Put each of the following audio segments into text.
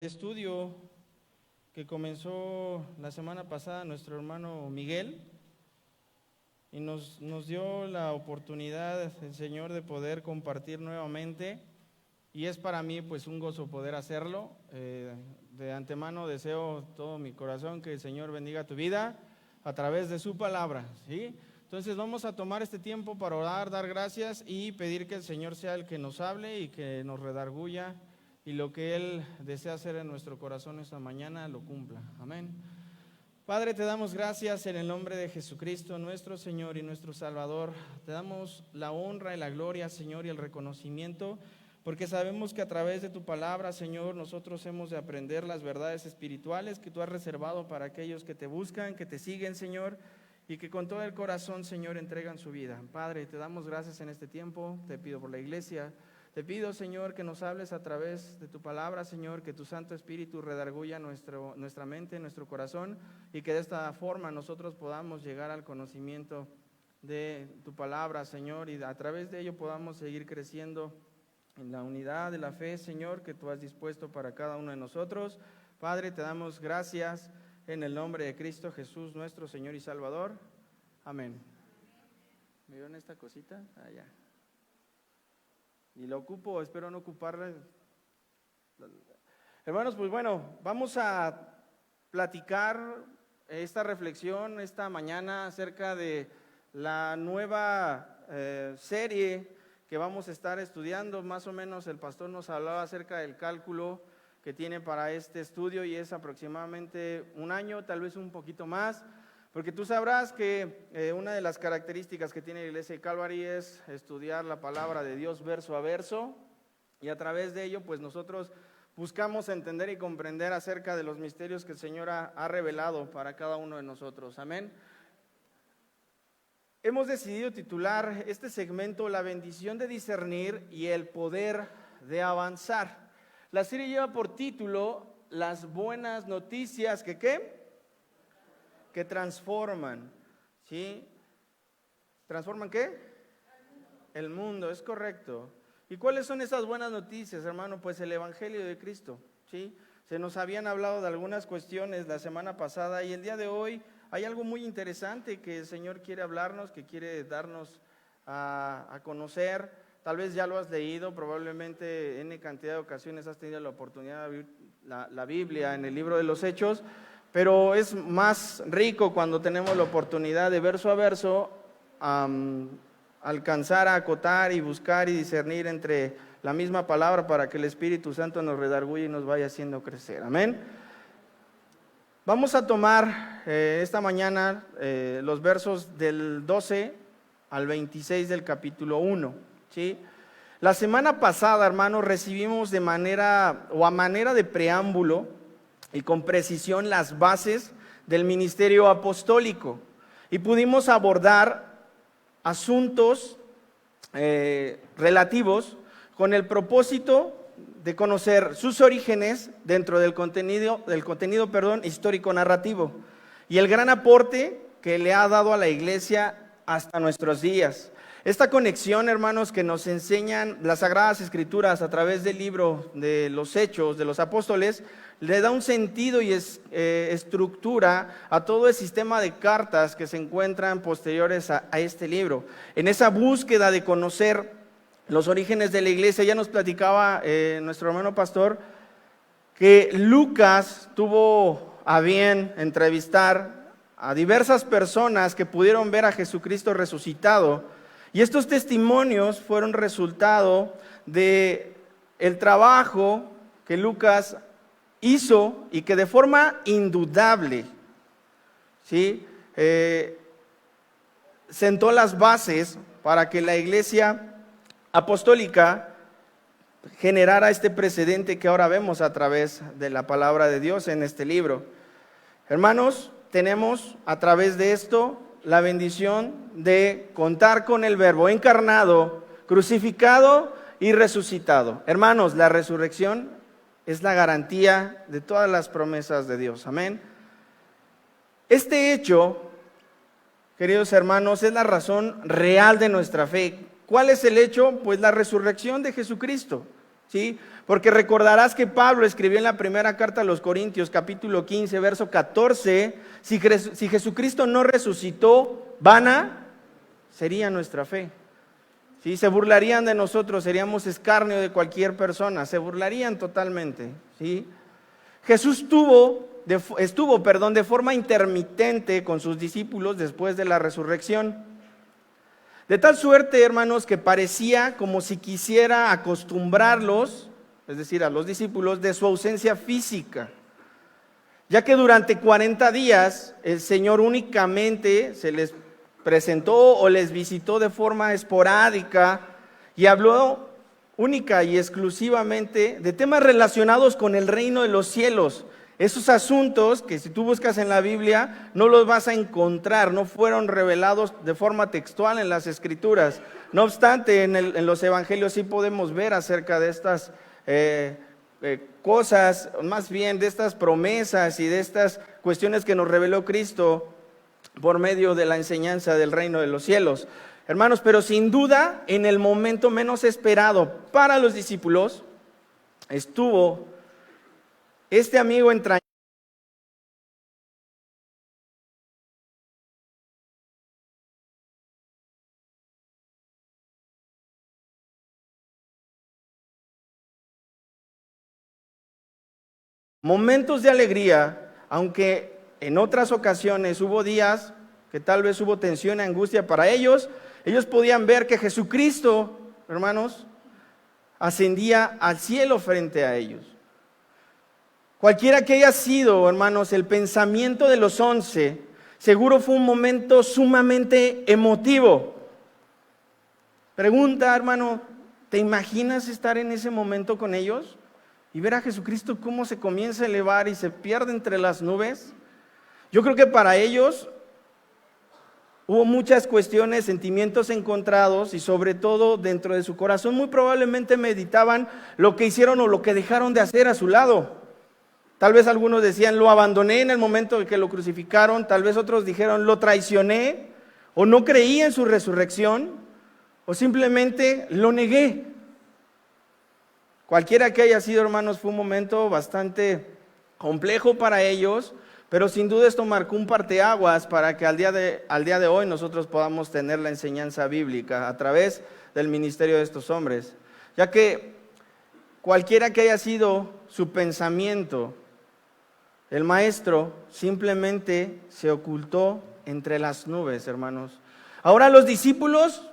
Estudio que comenzó la semana pasada nuestro hermano Miguel y nos dio la oportunidad el Señor de poder compartir nuevamente, y es para mí pues un gozo poder hacerlo. De antemano deseo todo mi corazón que el Señor bendiga tu vida a través de su palabra, ¿sí? Entonces vamos a tomar este tiempo para orar, dar gracias y pedir que el Señor sea el que nos hable y que nos redarguya, y lo que Él desea hacer en nuestro corazón esta mañana lo cumpla. Amén. Padre, te damos gracias en el nombre de Jesucristo, nuestro Señor y nuestro Salvador. Te damos la honra y la gloria, Señor, y el reconocimiento, porque sabemos que a través de tu palabra, Señor, nosotros hemos de aprender las verdades espirituales que tú has reservado para aquellos que te buscan, que te siguen, Señor, y que con todo el corazón, Señor, entregan su vida. Padre, te damos gracias en este tiempo. Te pido por la iglesia. Te pido, Señor, que nos hables a través de tu palabra, Señor, que tu Santo Espíritu redarguya nuestra mente, nuestro corazón, y que de esta forma nosotros podamos llegar al conocimiento de tu palabra, Señor, y a través de ello podamos seguir creciendo en la unidad de la fe, Señor, que tú has dispuesto para cada uno de nosotros. Padre, te damos gracias en el nombre de Cristo Jesús, nuestro Señor y Salvador. Amén. ¿Me vieron esta cosita? Allá. Y lo ocupo, espero no ocuparla. Hermanos, pues bueno, vamos a platicar esta reflexión esta mañana acerca de la nueva serie que vamos a estar estudiando. Más o menos el pastor nos hablaba acerca del cálculo que tiene para este estudio, y es aproximadamente un año, tal vez un poquito más. Porque tú sabrás que una de las características que tiene la Iglesia de Calvary es estudiar la palabra de Dios verso a verso, y a través de ello pues nosotros buscamos entender y comprender acerca de los misterios que el Señor ha revelado para cada uno de nosotros. Amén. Hemos decidido titular este segmento La bendición de discernir y el poder de avanzar. La serie lleva por título Las buenas noticias que ¿qué? Que transforman, ¿sí? ¿Transforman qué? El mundo, es correcto. ¿Y cuáles son esas buenas noticias, hermano? Pues el Evangelio de Cristo, ¿sí? Se nos habían hablado de algunas cuestiones la semana pasada, y el día de hoy hay algo muy interesante que el Señor quiere hablarnos, que quiere darnos a conocer. Tal vez ya lo has leído, probablemente en cantidad de ocasiones has tenido la oportunidad de abrir la Biblia en el libro de los Hechos, pero es más rico cuando tenemos la oportunidad de verso a verso alcanzar a acotar y buscar y discernir entre la misma palabra para que el Espíritu Santo nos redarguya y nos vaya haciendo crecer. Amén. Vamos a tomar esta mañana los versos del 12 al 26 del capítulo 1, ¿sí? La semana pasada, hermanos, recibimos a manera de preámbulo y con precisión las bases del ministerio apostólico, y pudimos abordar asuntos relativos con el propósito de conocer sus orígenes dentro del contenido histórico narrativo, y el gran aporte que le ha dado a la iglesia hasta nuestros días. Esta conexión, hermanos, que nos enseñan las Sagradas Escrituras a través del libro de los Hechos de los Apóstoles, le da un sentido y estructura a todo el sistema de cartas que se encuentran posteriores a este libro. En esa búsqueda de conocer los orígenes de la iglesia, ya nos platicaba nuestro hermano pastor que Lucas tuvo a bien entrevistar a diversas personas que pudieron ver a Jesucristo resucitado, y estos testimonios fueron resultado de el trabajo que Lucas hizo, y que de forma indudable, ¿sí? Sentó las bases para que la iglesia apostólica generara este precedente que ahora vemos a través de la palabra de Dios en este libro. Hermanos, tenemos a través de esto la bendición de contar con el Verbo encarnado, crucificado y resucitado. Hermanos, la resurrección es la garantía de todas las promesas de Dios. Amén. Este hecho, queridos hermanos, es la razón real de nuestra fe. ¿Cuál es el hecho? Pues la resurrección de Jesucristo. ¿sí? Porque recordarás que Pablo escribió en la primera carta a los Corintios, capítulo 15, verso 14, si Jesucristo no resucitó, vana sería nuestra fe. ¿Sí? Se burlarían de nosotros, seríamos escarnio de cualquier persona, se burlarían totalmente, ¿sí? Jesús estuvo de forma intermitente con sus discípulos después de la resurrección. De tal suerte, hermanos, que parecía como si quisiera acostumbrarlos, es decir, a los discípulos, de su ausencia física, ya que durante 40 días el Señor únicamente se les presentó o les visitó de forma esporádica y habló única y exclusivamente de temas relacionados con el reino de los cielos. Esos asuntos que si tú buscas en la Biblia no los vas a encontrar, no fueron revelados de forma textual en las Escrituras. No obstante, en los evangelios sí podemos ver acerca de estas cosas, más bien de estas promesas y de estas cuestiones que nos reveló Cristo por medio de la enseñanza del reino de los cielos. Hermanos, pero sin duda, en el momento menos esperado para los discípulos, estuvo este amigo entrañable. Momentos de alegría, aunque en otras ocasiones hubo días que tal vez hubo tensión y angustia para ellos podían ver que Jesucristo, hermanos, ascendía al cielo frente a ellos. Cualquiera que haya sido, hermanos, el pensamiento de los 11, seguro fue un momento sumamente emotivo. Pregunta, hermano, ¿te imaginas estar en ese momento con ellos y ver a Jesucristo cómo se comienza a elevar y se pierde entre las nubes? Yo creo que para ellos hubo muchas cuestiones, sentimientos encontrados y sobre todo dentro de su corazón muy probablemente meditaban lo que hicieron o lo que dejaron de hacer a su lado. Tal vez algunos decían, lo abandoné en el momento en que lo crucificaron, tal vez otros dijeron, lo traicioné, o no creí en su resurrección, o simplemente lo negué. Cualquiera que haya sido, hermanos, fue un momento bastante complejo para ellos, pero sin duda esto marcó un parteaguas para que al día de hoy nosotros podamos tener la enseñanza bíblica a través del ministerio de estos hombres, ya que cualquiera que haya sido su pensamiento, el maestro simplemente se ocultó entre las nubes, hermanos. Ahora los discípulos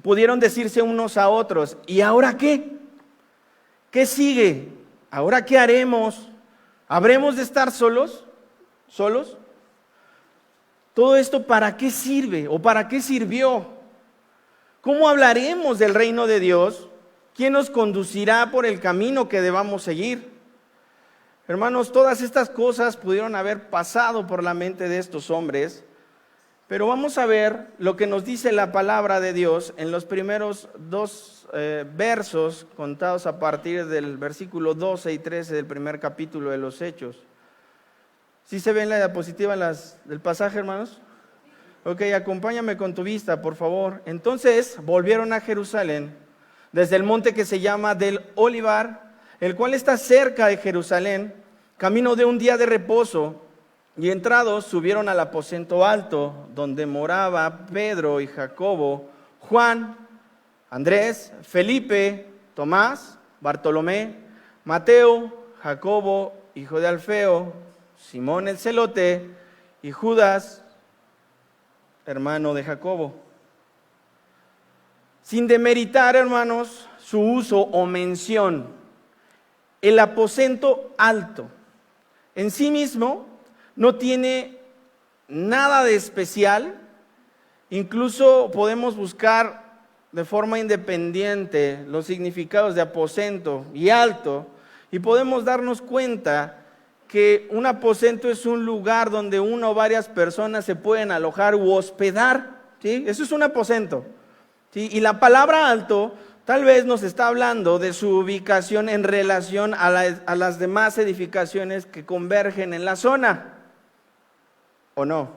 pudieron decirse unos a otros, ¿y ahora qué? ¿Qué sigue? ¿Ahora qué haremos? ¿Habremos de estar solos? ¿Solos? ¿Todo esto para qué sirve o para qué sirvió? ¿Cómo hablaremos del reino de Dios? ¿Quién nos conducirá por el camino que debamos seguir? Hermanos, todas estas cosas pudieron haber pasado por la mente de estos hombres, pero vamos a ver lo que nos dice la palabra de Dios en los primeros dos versos contados a partir del versículo 12 y 13 del primer capítulo de los Hechos. ¿Sí se ve en la diapositiva del pasaje, hermanos? Ok, acompáñame con tu vista, por favor. Entonces volvieron a Jerusalén desde el monte que se llama del Olivar, el cual está cerca de Jerusalén, camino de un día de reposo, y entrados subieron al aposento alto, donde moraba Pedro y Jacobo, Juan, Andrés, Felipe, Tomás, Bartolomé, Mateo, Jacobo, hijo de Alfeo, Simón el celote, y Judas, hermano de Jacobo. Sin demeritar, hermanos, su uso o mención, el aposento alto en sí mismo no tiene nada de especial. Incluso podemos buscar de forma independiente los significados de aposento y alto y podemos darnos cuenta que un aposento es un lugar donde una o varias personas se pueden alojar u hospedar, ¿sí? Eso es un aposento, ¿sí? Y la palabra alto tal vez nos está hablando de su ubicación en relación a las demás edificaciones que convergen en la zona, ¿o no?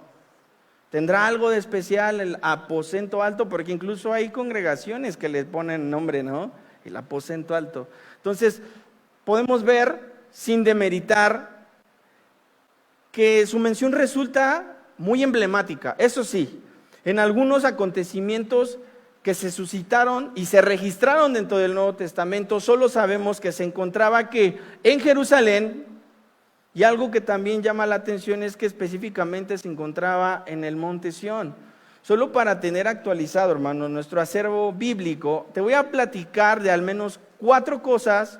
¿Tendrá algo de especial el aposento alto? Porque incluso hay congregaciones que le ponen nombre, ¿no? el aposento alto. Entonces, podemos ver, sin demeritar, que su mención resulta muy emblemática. Eso sí, en algunos acontecimientos que se suscitaron y se registraron dentro del Nuevo Testamento, solo sabemos que se encontraba que en Jerusalén, y algo que también llama la atención es que específicamente se encontraba en el monte Sión. Solo para tener actualizado, hermano, nuestro acervo bíblico, te voy a platicar de al menos 4 cosas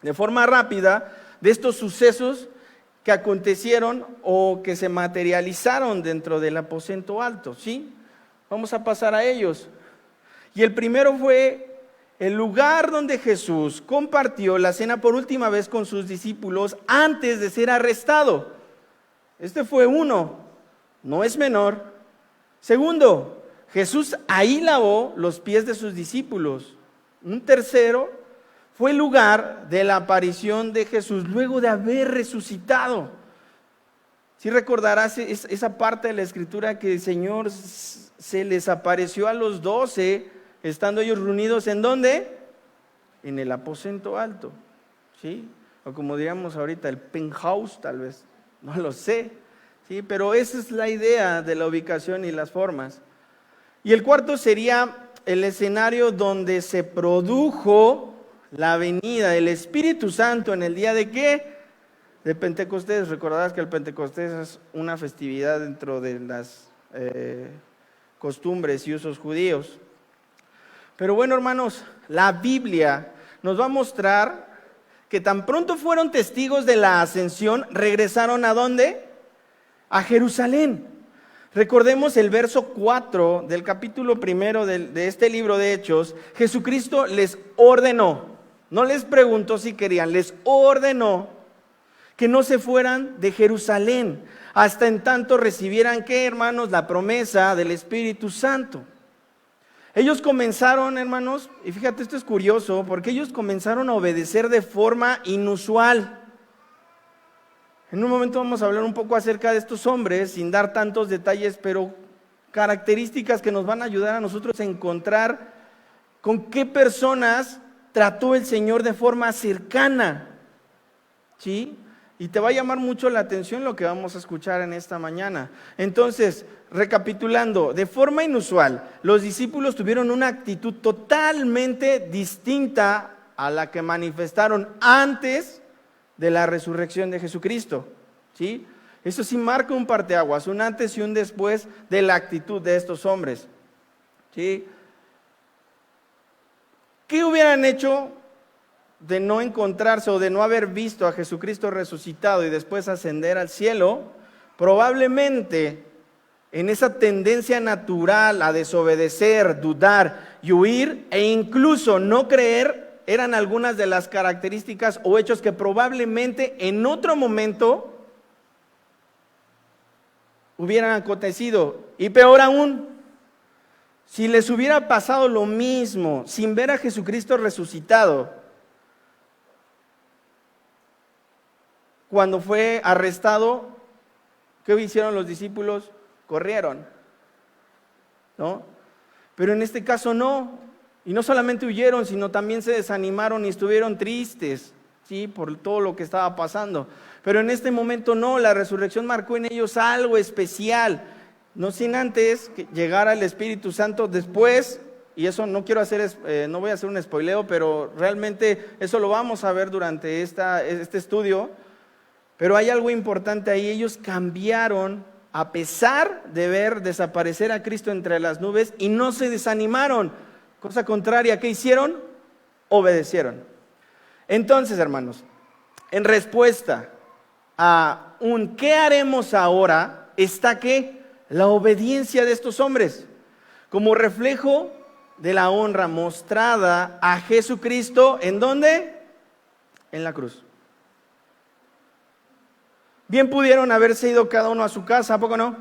de forma rápida de estos sucesos que acontecieron o que se materializaron dentro del aposento alto, ¿sí? Vamos a pasar a ellos. Y el primero fue el lugar donde Jesús compartió la cena por última vez con sus discípulos antes de ser arrestado. Este fue uno, no es menor. Segundo, Jesús ahí lavó los pies de sus discípulos. Un tercero fue el lugar de la aparición de Jesús luego de haber resucitado. Si recordarás esa parte de la Escritura que el Señor se les apareció a los 12, estando ellos reunidos, ¿en dónde? En el aposento alto, ¿sí? O como diríamos ahorita, el penthouse tal vez, no lo sé, ¿sí? Pero esa es la idea de la ubicación y las formas. Y el cuarto sería el escenario donde se produjo la venida del Espíritu Santo en el día de ¿qué? De Pentecostés. Recordarás que el Pentecostés es una festividad dentro de las costumbres y usos judíos. Pero bueno, hermanos, la Biblia nos va a mostrar que tan pronto fueron testigos de la ascensión, regresaron ¿a dónde? A Jerusalén. Recordemos el verso 4 del capítulo 1 de este libro de Hechos. Jesucristo les ordenó, no les preguntó si querían, les ordenó que no se fueran de Jerusalén hasta en tanto recibieran, ¿qué, hermanos? La promesa del Espíritu Santo. Ellos comenzaron, hermanos, y fíjate, esto es curioso, porque ellos comenzaron a obedecer de forma inusual. En un momento vamos a hablar un poco acerca de estos hombres, sin dar tantos detalles, pero características que nos van a ayudar a nosotros a encontrar con qué personas trató el Señor de forma cercana, ¿sí? Y te va a llamar mucho la atención lo que vamos a escuchar en esta mañana. Entonces, recapitulando, de forma inusual, los discípulos tuvieron una actitud totalmente distinta a la que manifestaron antes de la resurrección de Jesucristo, ¿sí? Eso sí marca un parteaguas, un antes y un después de la actitud de estos hombres, ¿sí? ¿Qué hubieran hecho de no encontrarse o de no haber visto a Jesucristo resucitado y después ascender al cielo? Probablemente en esa tendencia natural a desobedecer, dudar y huir e incluso no creer, eran algunas de las características o hechos que probablemente en otro momento hubieran acontecido. Y peor aún, si les hubiera pasado lo mismo sin ver a Jesucristo resucitado, cuando fue arrestado, ¿qué hicieron los discípulos? Corrieron, ¿no? Pero en este caso no, y no solamente huyeron, sino también se desanimaron y estuvieron tristes, ¿sí? Por todo lo que estaba pasando. Pero en este momento no, la resurrección marcó en ellos algo especial, no sin antes que llegara el Espíritu Santo después, y eso no quiero hacer, no voy a hacer un spoileo, pero realmente eso lo vamos a ver durante este estudio. Pero hay algo importante ahí, ellos cambiaron a pesar de ver desaparecer a Cristo entre las nubes y no se desanimaron. Cosa contraria, ¿qué hicieron? Obedecieron. Entonces, hermanos, en respuesta a un ¿qué haremos ahora? Está ¿qué? La obediencia de estos hombres, como reflejo de la honra mostrada a Jesucristo, ¿en dónde? En la cruz. Bien pudieron haberse ido cada uno a su casa, ¿a poco no?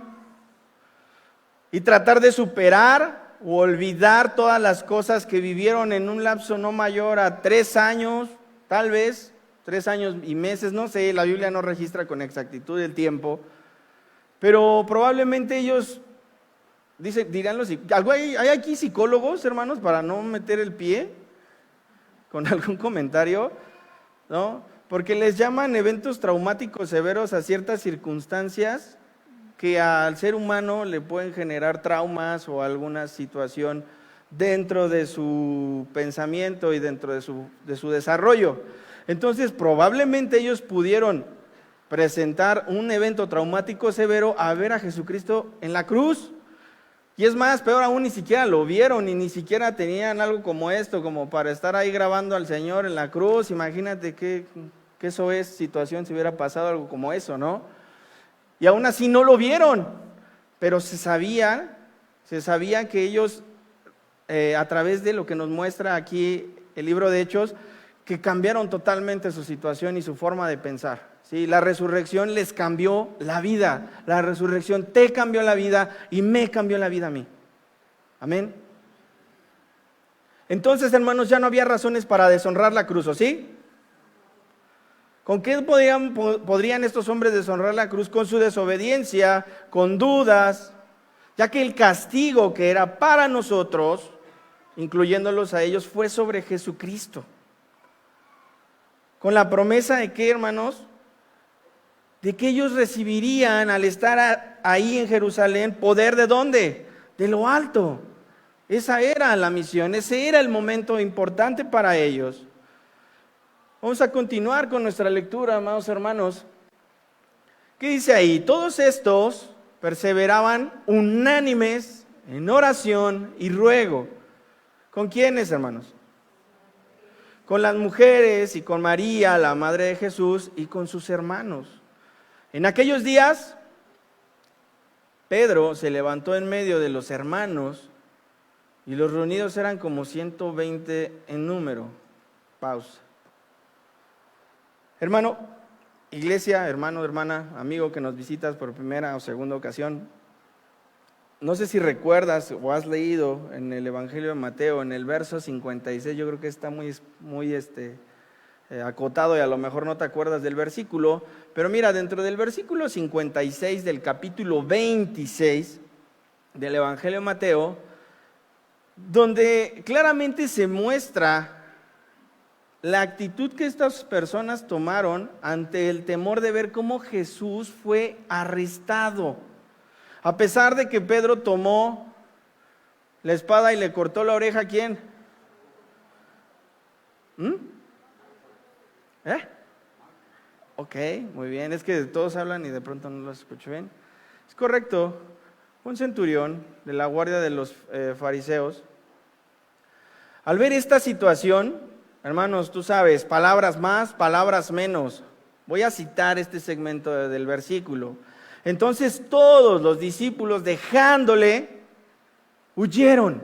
Y tratar de superar o olvidar todas las cosas que vivieron en un lapso no mayor a 3 años, tal vez, 3 años y meses, no sé, la Biblia no registra con exactitud el tiempo, pero probablemente ellos, dirán los, ¿hay aquí psicólogos, hermanos, para no meter el pie? con algún comentario, ¿no? Porque les llaman eventos traumáticos severos a ciertas circunstancias que al ser humano le pueden generar traumas o alguna situación dentro de su pensamiento y dentro de su desarrollo. Entonces, probablemente ellos pudieron presentar un evento traumático severo a ver a Jesucristo en la cruz. Y es más, peor aún, ni siquiera lo vieron y ni siquiera tenían algo como esto, como para estar ahí grabando al Señor en la cruz. Imagínate que eso es situación si hubiera pasado algo como eso, ¿no? Y aún así no lo vieron, pero se sabía que ellos, a través de lo que nos muestra aquí el libro de Hechos, que cambiaron totalmente su situación y su forma de pensar. ¿Sí? La resurrección les cambió la vida. La resurrección te cambió la vida y me cambió la vida a mí. Amén. Entonces, hermanos, ya no había razones para deshonrar la cruz, ¿o sí? ¿Con qué podrían estos hombres deshonrar la cruz? Con su desobediencia, con dudas, ya que el castigo que era para nosotros, incluyéndolos a ellos, fue sobre Jesucristo. Con la promesa de que, hermanos, de que ellos recibirían al estar ahí en Jerusalén poder ¿de dónde? De lo alto. Esa era la misión, ese era el momento importante para ellos. Vamos a continuar con nuestra lectura, amados hermanos. ¿Qué dice ahí? Todos estos perseveraban unánimes en oración y ruego. ¿Con quiénes, hermanos? Con las mujeres y con María, la madre de Jesús, y con sus hermanos. En aquellos días, Pedro se levantó en medio de los hermanos y los reunidos eran como 120 en número. Pausa. Hermano, iglesia, hermano, hermana, amigo que nos visitas por primera o segunda ocasión, no sé si recuerdas o has leído en el Evangelio de Mateo, en el verso 56, yo creo que está muy acotado y a lo mejor no te acuerdas del versículo, pero mira, dentro del versículo 56 del capítulo 26 del Evangelio de Mateo, donde claramente se muestra la actitud que estas personas tomaron ante el temor de ver cómo Jesús fue arrestado. A pesar de que Pedro tomó la espada y le cortó la oreja, ¿a quién? Ok, muy bien, es que todos hablan y de pronto no los escucho bien. Es correcto, un centurión de la guardia de los fariseos, al ver esta situación, hermanos, tú sabes, palabras más, palabras menos. Voy a citar este segmento del versículo. Entonces todos los discípulos, dejándole, huyeron.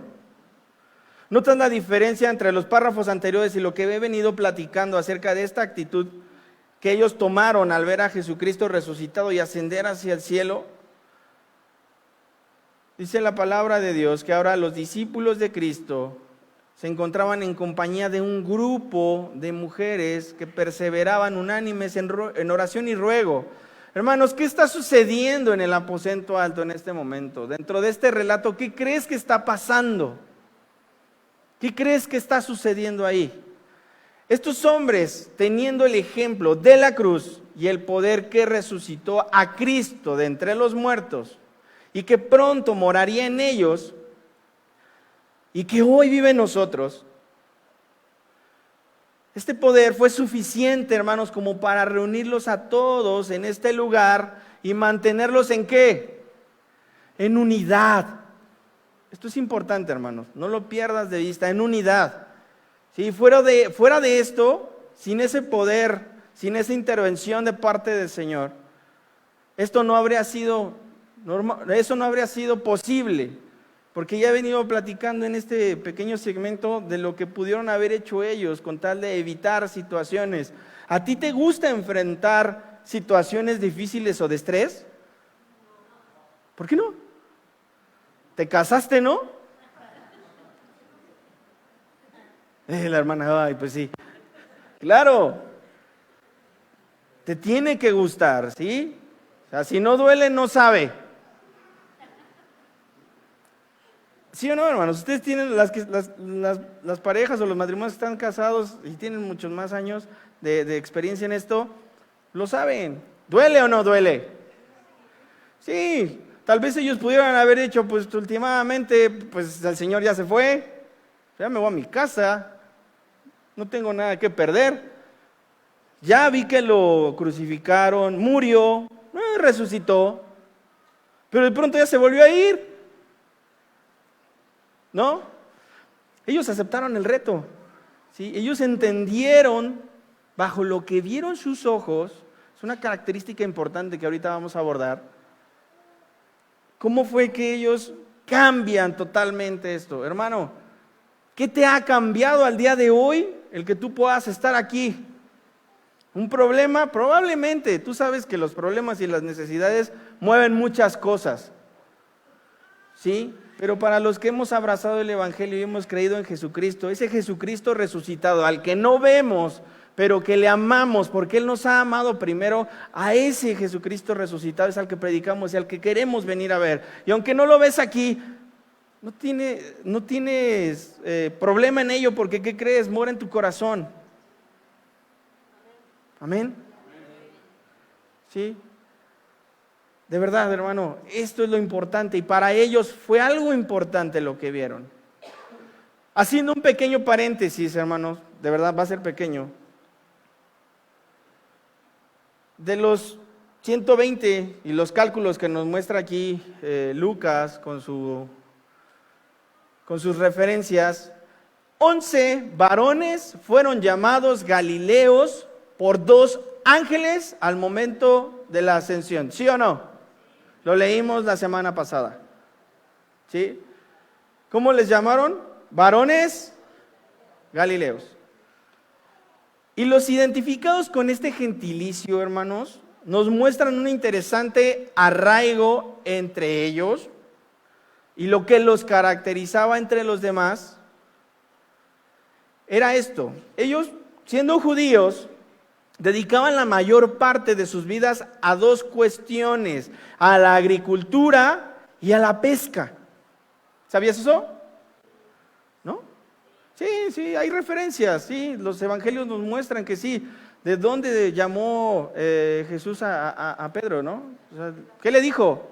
¿Notas la diferencia entre los párrafos anteriores y lo que he venido platicando acerca de esta actitud que ellos tomaron al ver a Jesucristo resucitado y ascender hacia el cielo? Dice la palabra de Dios que ahora los discípulos de Cristo se encontraban en compañía de un grupo de mujeres que perseveraban unánimes en oración y ruego. Hermanos, ¿qué está sucediendo en el aposento alto en este momento? Dentro de este relato, ¿qué crees que está pasando? ¿Qué crees que está sucediendo ahí? Estos hombres, teniendo el ejemplo de la cruz y el poder que resucitó a Cristo de entre los muertos y que pronto moraría en ellos y que hoy vive en nosotros, este poder fue suficiente, hermanos, como para reunirlos a todos en este lugar y mantenerlos ¿en qué? En unidad. Esto es importante, hermanos, no lo pierdas de vista, en unidad. ¿Sí? Fuera de esto, sin ese poder, sin esa intervención de parte del Señor, esto no habría sido normal, eso no habría sido posible, porque ya he venido platicando en este pequeño segmento de lo que pudieron haber hecho ellos con tal de evitar situaciones. ¿A ti te gusta enfrentar situaciones difíciles o de estrés? ¿Por qué no? ¿Te casaste, no? La hermana, ay, pues sí. Claro, te tiene que gustar, ¿sí? O sea, si no duele, no sabe. ¿Sí o no, hermanos? Ustedes tienen las parejas o los matrimonios que están casados y tienen muchos más años de experiencia en esto, lo saben. ¿Duele o no duele? Sí, tal vez ellos pudieran haber dicho, pues últimamente, pues el Señor ya se fue, ya me voy a mi casa, no tengo nada que perder. Ya vi que lo crucificaron, murió, resucitó, pero de pronto ya se volvió a ir. ¿No? Ellos aceptaron el reto, ¿sí? Ellos entendieron, bajo lo que vieron sus ojos, es una característica importante que ahorita vamos a abordar, cómo fue que ellos cambian totalmente esto. Hermano, ¿qué te ha cambiado al día de hoy el que tú puedas estar aquí? ¿Un problema? Probablemente. Tú sabes que los problemas y las necesidades mueven muchas cosas, ¿sí? Pero para los que hemos abrazado el Evangelio y hemos creído en Jesucristo, ese Jesucristo resucitado, al que no vemos, pero que le amamos, porque Él nos ha amado primero, a ese Jesucristo resucitado es al que predicamos y al que queremos venir a ver. Y aunque no lo ves aquí, no tienes problema en ello, porque ¿qué crees? Mora en tu corazón. Amén. ¿Sí? De verdad, hermano, esto es lo importante y para ellos fue algo importante lo que vieron. Haciendo un pequeño paréntesis, hermanos, de verdad va a ser pequeño. De los 120 y los cálculos que nos muestra aquí Lucas con sus referencias, 11 varones fueron llamados Galileos por 2 ángeles al momento de la ascensión, ¿sí o no? Lo leímos la semana pasada, ¿sí? ¿Cómo les llamaron? Varones Galileos. Y los identificados con este gentilicio, hermanos, nos muestran un interesante arraigo entre ellos y lo que los caracterizaba entre los demás era esto. Ellos, siendo judíos, dedicaban la mayor parte de sus vidas a 2 cuestiones, a la agricultura y a la pesca. ¿Sabías eso? ¿No? Sí, hay referencias, sí, los evangelios nos muestran que sí. ¿De dónde llamó Jesús a Pedro, no? O sea, ¿qué le dijo?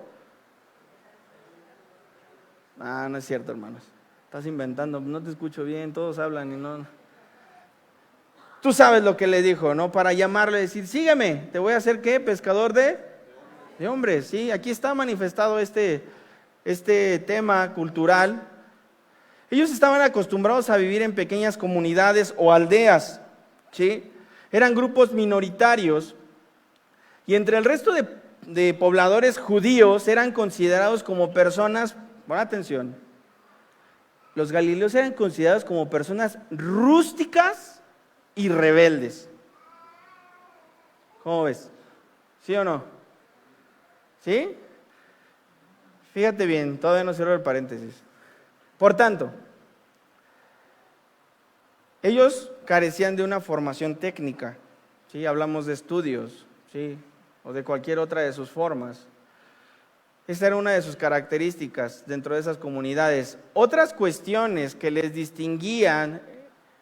No es cierto, hermanos. Estás inventando, no te escucho bien, todos hablan y no... Tú sabes lo que le dijo, ¿no? Para llamarle y decir, sígueme, te voy a hacer, ¿qué? Pescador de hombres, ¿sí? Aquí está manifestado este tema cultural. Ellos estaban acostumbrados a vivir en pequeñas comunidades o aldeas, ¿sí? Eran grupos minoritarios y entre el resto de pobladores judíos eran considerados como personas, pon atención, los galileos eran considerados como personas rústicas y rebeldes. ¿Cómo ves? ¿Sí o no? ¿Sí? Fíjate bien, todavía no cierro el paréntesis. Por tanto, ellos carecían de una formación técnica, ¿sí? Hablamos de estudios, ¿sí? O de cualquier otra de sus formas. Esta era una de sus características dentro de esas comunidades. Otras cuestiones que les distinguían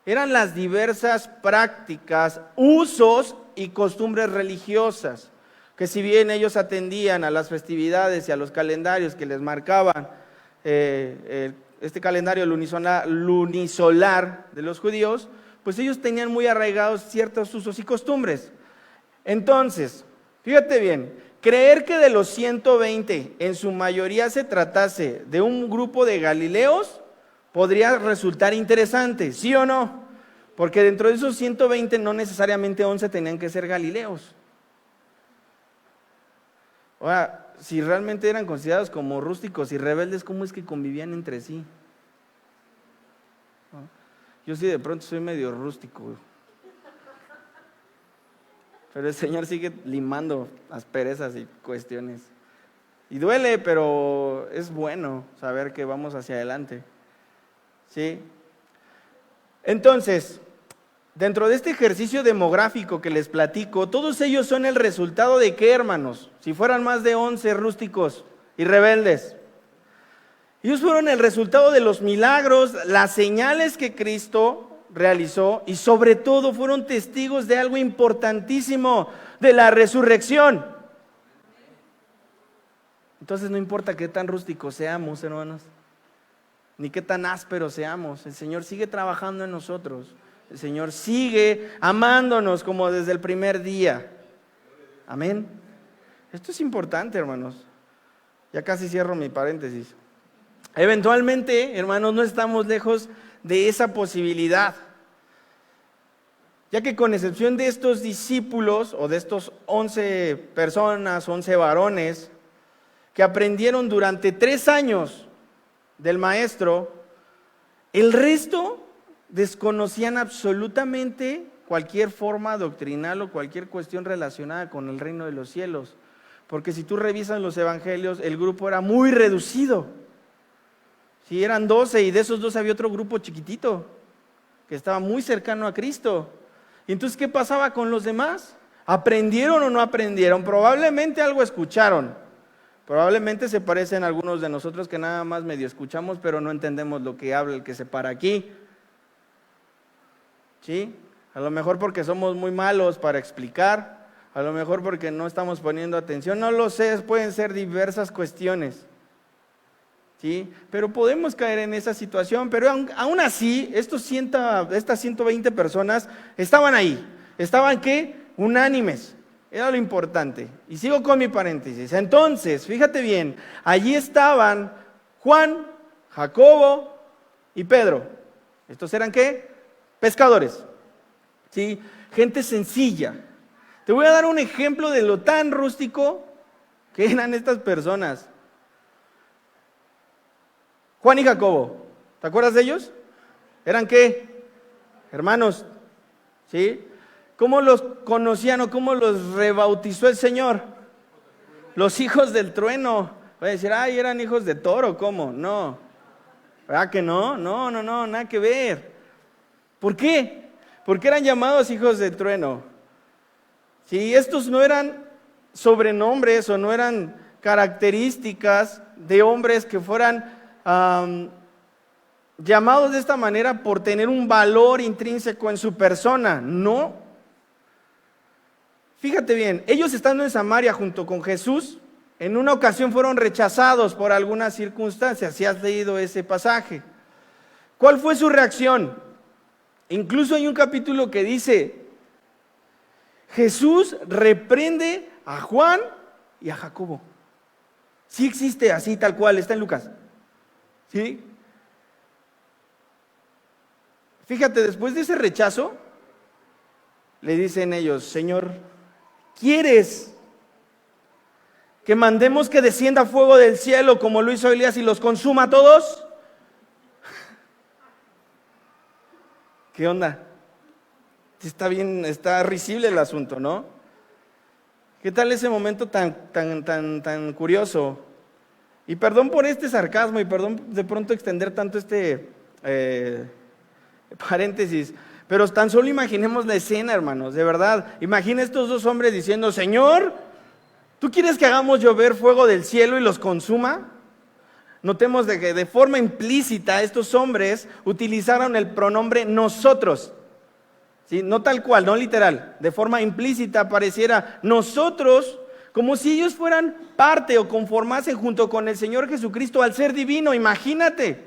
eran las diversas prácticas, usos y costumbres religiosas, que si bien ellos atendían a las festividades y a los calendarios que les marcaban este calendario lunisolar de los judíos, pues ellos tenían muy arraigados ciertos usos y costumbres. Entonces, fíjate bien, creer que de los 120 en su mayoría se tratase de un grupo de galileos podría resultar interesante, ¿sí o no? Porque dentro de esos 120 no necesariamente 11 tenían que ser galileos. Ahora, si realmente eran considerados como rústicos y rebeldes, ¿cómo es que convivían entre sí? ¿No? Yo sí de pronto soy medio rústico, pero el Señor sigue limando asperezas y cuestiones. Y duele, pero es bueno saber que vamos hacia adelante. ¿Sí? Entonces, dentro de este ejercicio demográfico que les platico, todos ellos son el resultado de ¿qué, hermanos? Si fueran más de 11 rústicos y rebeldes. Ellos fueron el resultado de los milagros, las señales que Cristo realizó y sobre todo fueron testigos de algo importantísimo, de la resurrección. Entonces no importa qué tan rústicos seamos, hermanos, ni qué tan ásperos seamos, el Señor sigue trabajando en nosotros. El Señor sigue amándonos como desde el primer día. Amén. Esto es importante, hermanos. Ya casi cierro mi paréntesis. Eventualmente, hermanos, no estamos lejos de esa posibilidad. Ya que con excepción de estos discípulos o de estos 11 personas, 11 varones, que aprendieron durante 3 años del maestro, el resto desconocían absolutamente cualquier forma doctrinal o cualquier cuestión relacionada con el reino de los cielos. Porque si tú revisas los evangelios, el grupo era muy reducido. Sí, eran 12 y de esos 12 había otro grupo chiquitito que estaba muy cercano a Cristo. Y entonces, ¿qué pasaba con los demás? ¿Aprendieron o no aprendieron? Probablemente algo escucharon. Probablemente se parecen a algunos de nosotros que nada más medio escuchamos, pero no entendemos lo que habla el que se para aquí. ¿Sí? A lo mejor porque somos muy malos para explicar, a lo mejor porque no estamos poniendo atención, no lo sé, pueden ser diversas cuestiones. ¿Sí? Pero podemos caer en esa situación, pero aún así, estas 120 personas estaban ahí. ¿Estaban qué? Unánimes. Era lo importante. Y sigo con mi paréntesis. Entonces, fíjate bien, allí estaban Juan, Jacobo y Pedro. ¿Estos eran qué? Pescadores. ¿Sí? Gente sencilla. Te voy a dar un ejemplo de lo tan rústico que eran estas personas. Juan y Jacobo, ¿te acuerdas de ellos? ¿Eran qué? Hermanos, ¿sí? ¿Cómo los conocían o cómo los rebautizó el Señor? Los hijos del trueno. Voy a decir, ay, ¿eran hijos de toro? ¿Cómo? No. ¿Verdad que no? No, nada que ver. ¿Por qué? Porque eran llamados hijos del trueno. Si estos no eran sobrenombres o no eran características de hombres que fueran llamados de esta manera por tener un valor intrínseco en su persona, no. Fíjate bien, ellos estando en Samaria junto con Jesús, en una ocasión fueron rechazados por algunas circunstancias, si has leído ese pasaje. ¿Cuál fue su reacción? Incluso hay un capítulo que dice, Jesús reprende a Juan y a Jacobo. Sí existe así tal cual, está en Lucas. ¿Sí? Fíjate, después de ese rechazo, le dicen ellos, Señor, ¿quieres que mandemos que descienda fuego del cielo como lo hizo Elías y los consuma a todos? ¿Qué onda? Está bien, está risible el asunto, ¿no? ¿Qué tal ese momento tan curioso? Y perdón por este sarcasmo y perdón de pronto extender tanto este paréntesis, pero tan solo imaginemos la escena, hermanos, de verdad. Imagina estos dos hombres diciendo, Señor, ¿tú quieres que hagamos llover fuego del cielo y los consuma? Notemos de que de forma implícita estos hombres utilizaron el pronombre nosotros. ¿Sí? No tal cual, no literal, de forma implícita pareciera nosotros, como si ellos fueran parte o conformasen junto con el Señor Jesucristo al ser divino, imagínate.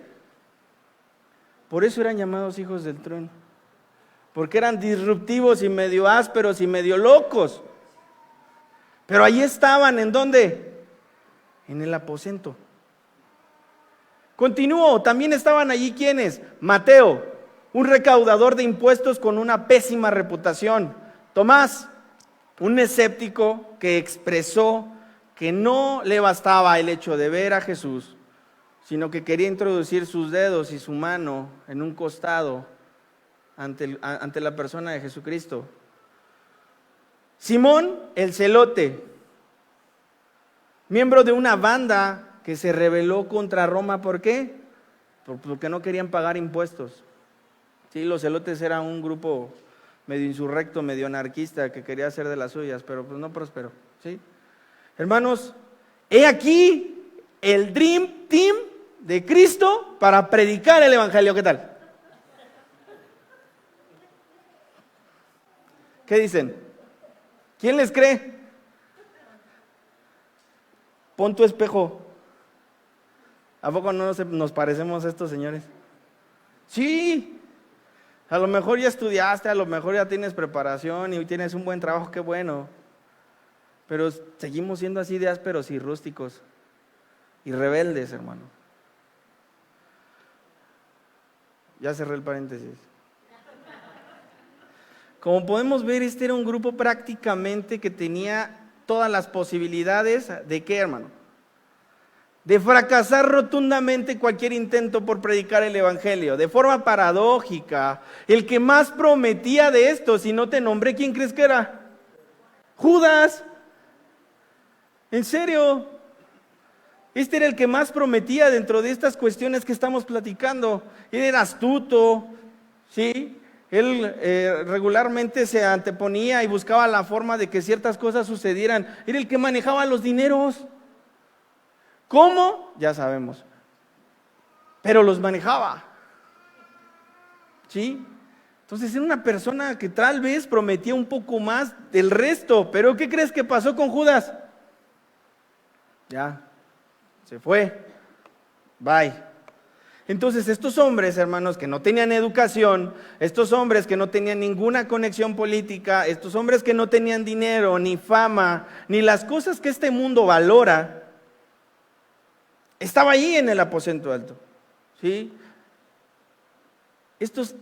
Por eso eran llamados hijos del trueno, porque eran disruptivos y medio ásperos y medio locos. Pero allí estaban, ¿en dónde? En el aposento. Continúo, también estaban allí ¿quiénes? Mateo, un recaudador de impuestos con una pésima reputación. Tomás, un escéptico que expresó que no le bastaba el hecho de ver a Jesús, sino que quería introducir sus dedos y su mano en un costado ante la persona de Jesucristo. Simón, el celote, miembro de una banda que se rebeló contra Roma. ¿Por qué? Porque no querían pagar impuestos. Sí, los celotes eran un grupo medio insurrecto, medio anarquista que quería hacer de las suyas, pero pues no prosperó. ¿Sí? Hermanos, he aquí el Dream Team de Cristo para predicar el evangelio. ¿Qué tal? ¿Qué dicen? ¿Quién les cree? Pon tu espejo. ¿A poco no nos parecemos a estos señores? Sí. A lo mejor ya estudiaste, a lo mejor ya tienes preparación y tienes un buen trabajo, qué bueno. Pero seguimos siendo así de ásperos y rústicos y rebeldes, hermano. Ya cerré el paréntesis. Como podemos ver, este era un grupo prácticamente que tenía todas las posibilidades de ¿qué, hermano? De fracasar rotundamente cualquier intento por predicar el evangelio. De forma paradójica, el que más prometía de esto, si no te nombré, ¿quién crees que era? Judas. ¿En serio? Este era el que más prometía dentro de estas cuestiones que estamos platicando. Él era astuto, ¿sí? Él regularmente se anteponía y buscaba la forma de que ciertas cosas sucedieran. Era el que manejaba los dineros. ¿Cómo? Ya sabemos. Pero los manejaba. ¿Sí? Entonces era una persona que tal vez prometía un poco más del resto. Pero ¿qué crees que pasó con Judas? Ya, se fue. Bye. Entonces estos hombres, hermanos, que no tenían educación, estos hombres que no tenían ninguna conexión política, estos hombres que no tenían dinero, ni fama, ni las cosas que este mundo valora, estaba allí en el aposento alto, ¿sí? Estos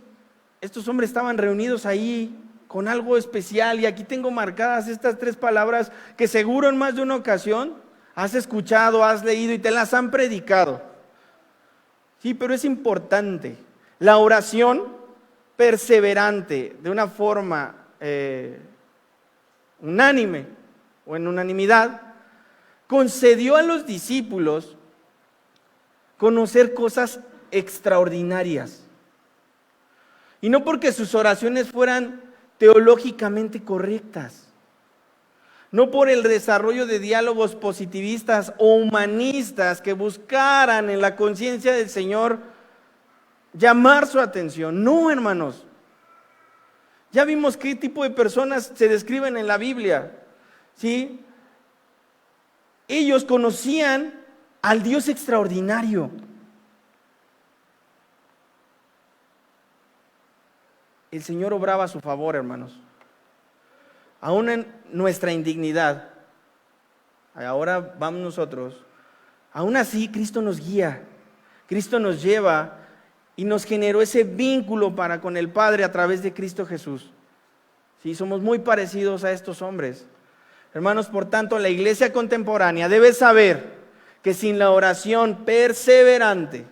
hombres estaban reunidos ahí con algo especial y aquí tengo marcadas estas 3 palabras que seguro en más de una ocasión has escuchado, has leído y te las han predicado. Sí, pero es importante. La oración perseverante, de una forma unánime o en unanimidad, concedió a los discípulos conocer cosas extraordinarias. Y no porque sus oraciones fueran teológicamente correctas, no por el desarrollo de diálogos positivistas o humanistas que buscaran en la conciencia del Señor llamar su atención. No, hermanos. Ya vimos qué tipo de personas se describen en la Biblia, ¿sí? Ellos conocían al Dios extraordinario. El Señor obraba a su favor, hermanos. Aún en nuestra indignidad, ahora vamos nosotros, aún así Cristo nos guía, Cristo nos lleva y nos generó ese vínculo para con el Padre a través de Cristo Jesús. Sí, somos muy parecidos a estos hombres. Hermanos, por tanto, la iglesia contemporánea debe saber que sin la oración perseverante,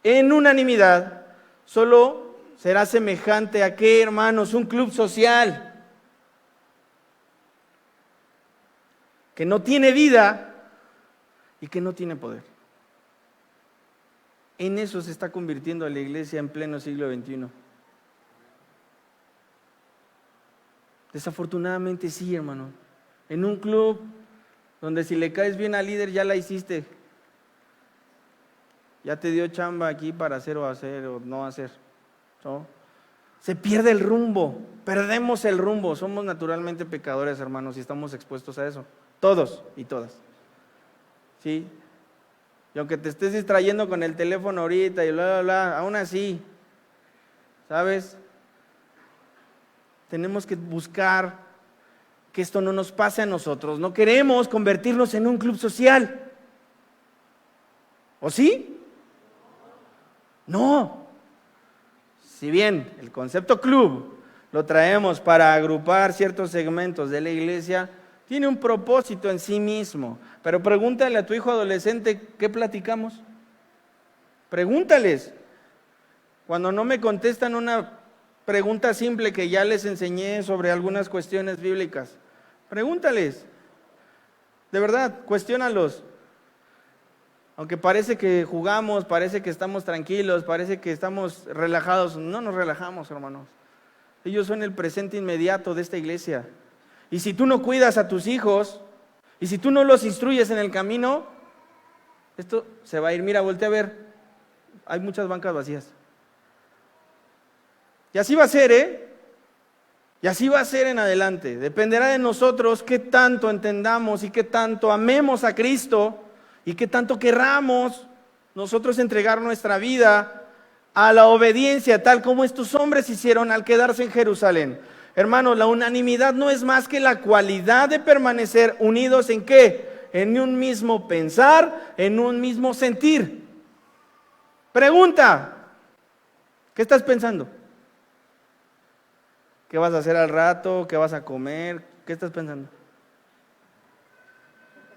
en unanimidad, solo será semejante a ¿qué, hermanos? Un club social que no tiene vida y que no tiene poder. En eso se está convirtiendo la iglesia en pleno siglo XXI. Desafortunadamente sí, hermano. En un club donde si le caes bien al líder ya la hiciste. Ya te dio chamba aquí para hacer o no hacer, ¿no? Se pierde el rumbo, perdemos el rumbo. Somos naturalmente pecadores, hermanos, y estamos expuestos a eso. Todos y todas. ¿Sí? Y aunque te estés distrayendo con el teléfono ahorita y bla, bla, bla, aún así, ¿sabes? Tenemos que buscar que esto no nos pase a nosotros. No queremos convertirnos en un club social. ¿O sí? No. Si bien el concepto club lo traemos para agrupar ciertos segmentos de la iglesia, tiene un propósito en sí mismo. Pero pregúntale a tu hijo adolescente, ¿qué platicamos? Pregúntales. Cuando no me contestan una pregunta simple que ya les enseñé sobre algunas cuestiones bíblicas, pregúntales. De verdad, cuestiónalos. Aunque parece que jugamos, parece que estamos tranquilos, parece que estamos relajados, no nos relajamos, hermanos. Ellos son el presente inmediato de esta iglesia. Y si tú no cuidas a tus hijos, y si tú no los instruyes en el camino, Esto se va a ir, mira, voltea a ver, hay muchas bancas vacías. Y así va a ser, Y así va a ser en adelante. Dependerá de nosotros qué tanto entendamos y qué tanto amemos a Cristo y qué tanto querramos nosotros entregar nuestra vida a la obediencia, tal como estos hombres hicieron al quedarse en Jerusalén. Hermanos, la unanimidad no es más que la cualidad de permanecer unidos ¿en qué? En un mismo pensar, en un mismo sentir. Pregunta, ¿qué estás pensando? ¿Qué vas a hacer al rato? ¿Qué vas a comer? ¿Qué estás pensando?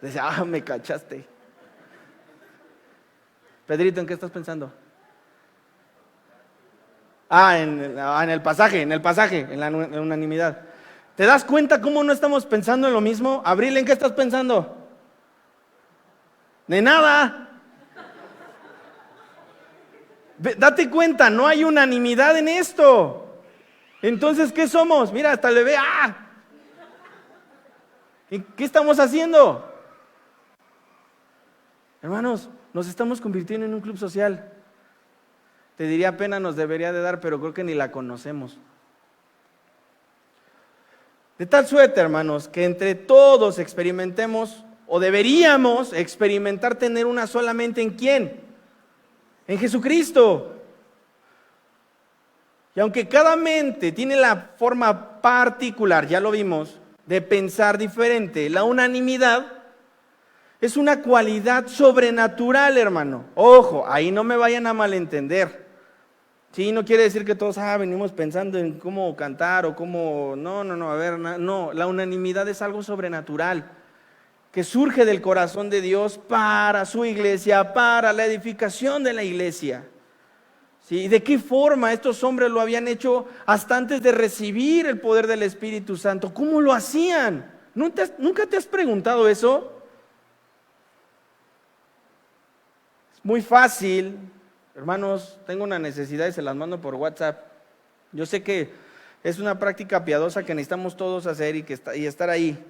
Dice, me cachaste. Pedrito, ¿en qué estás pensando? En el pasaje, en la unanimidad. ¿Te das cuenta cómo no estamos pensando en lo mismo? Abril, ¿en qué estás pensando? De nada. Date cuenta, no hay unanimidad en esto. Entonces, ¿qué somos? Mira, hasta le ve, ¿Y qué estamos haciendo? Hermanos, nos estamos convirtiendo en un club social. Te diría pena nos debería de dar, pero creo que ni la conocemos. De tal suerte, hermanos, que entre todos experimentemos, o deberíamos experimentar tener una solamente ¿en quién? En Jesucristo. Y aunque cada mente tiene la forma particular, ya lo vimos, de pensar diferente, la unanimidad es una cualidad sobrenatural, hermano. Ojo, ahí no me vayan a malentender. Sí, no quiere decir que todos venimos pensando en cómo cantar o cómo... No, a ver, no, la unanimidad es algo sobrenatural que surge del corazón de Dios para su iglesia, para la edificación de la iglesia. ¿Sí? ¿De qué forma estos hombres lo habían hecho hasta antes de recibir el poder del Espíritu Santo? ¿Cómo lo hacían? ¿Nunca te has preguntado eso? Es muy fácil. Hermanos, tengo una necesidad y se las mando por WhatsApp. Yo sé que es una práctica piadosa que necesitamos todos hacer y estar ahí.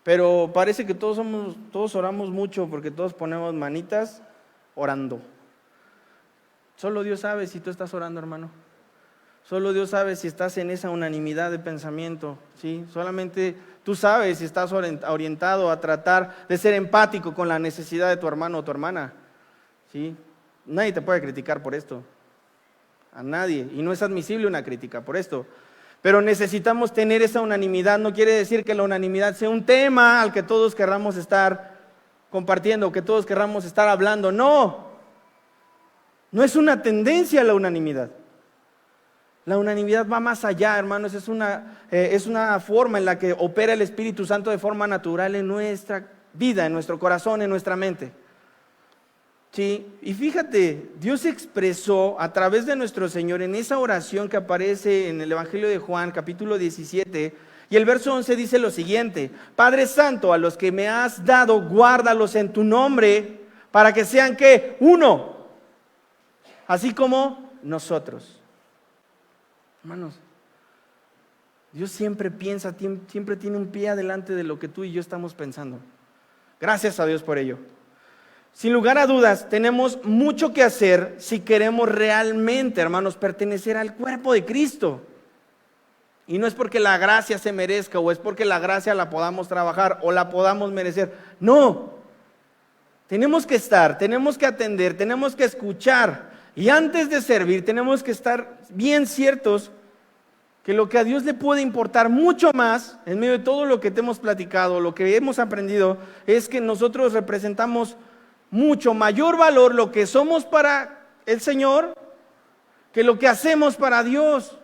Pero parece que todos oramos mucho porque todos ponemos manitas orando. Solo Dios sabe si tú estás orando, hermano. Solo Dios sabe si estás en esa unanimidad de pensamiento, ¿sí? Solamente tú sabes si estás orientado a tratar de ser empático con la necesidad de tu hermano o tu hermana, ¿sí? Nadie te puede criticar por esto. A nadie. Y no es admisible una crítica por esto. Pero necesitamos tener esa unanimidad. No quiere decir que la unanimidad sea un tema al que todos querramos estar compartiendo, que todos querramos estar hablando. No es una tendencia la unanimidad. La unanimidad va más allá, hermanos. Es una forma en la que opera el Espíritu Santo de forma natural en nuestra vida, en nuestro corazón, en nuestra mente. Sí, y fíjate, Dios expresó a través de nuestro Señor en esa oración que aparece en el Evangelio de Juan, capítulo 17, y el verso 11 dice lo siguiente: Padre Santo, a los que me has dado, guárdalos en tu nombre, para que sean ¿qué? Uno, así como nosotros. Hermanos, Dios siempre piensa, siempre tiene un pie adelante de lo que tú y yo estamos pensando. Gracias a Dios por ello. Sin lugar a dudas, tenemos mucho que hacer si queremos realmente, hermanos, pertenecer al cuerpo de Cristo. Y no es porque la gracia se merezca o es porque la gracia la podamos trabajar o la podamos merecer. No, tenemos que estar, tenemos que atender, tenemos que escuchar. Y antes de servir tenemos que estar bien ciertos que lo que a Dios le puede importar mucho más, en medio de todo lo que te hemos platicado, lo que hemos aprendido, es que nosotros representamos mucho mayor valor lo que somos para el Señor que lo que hacemos para Dios.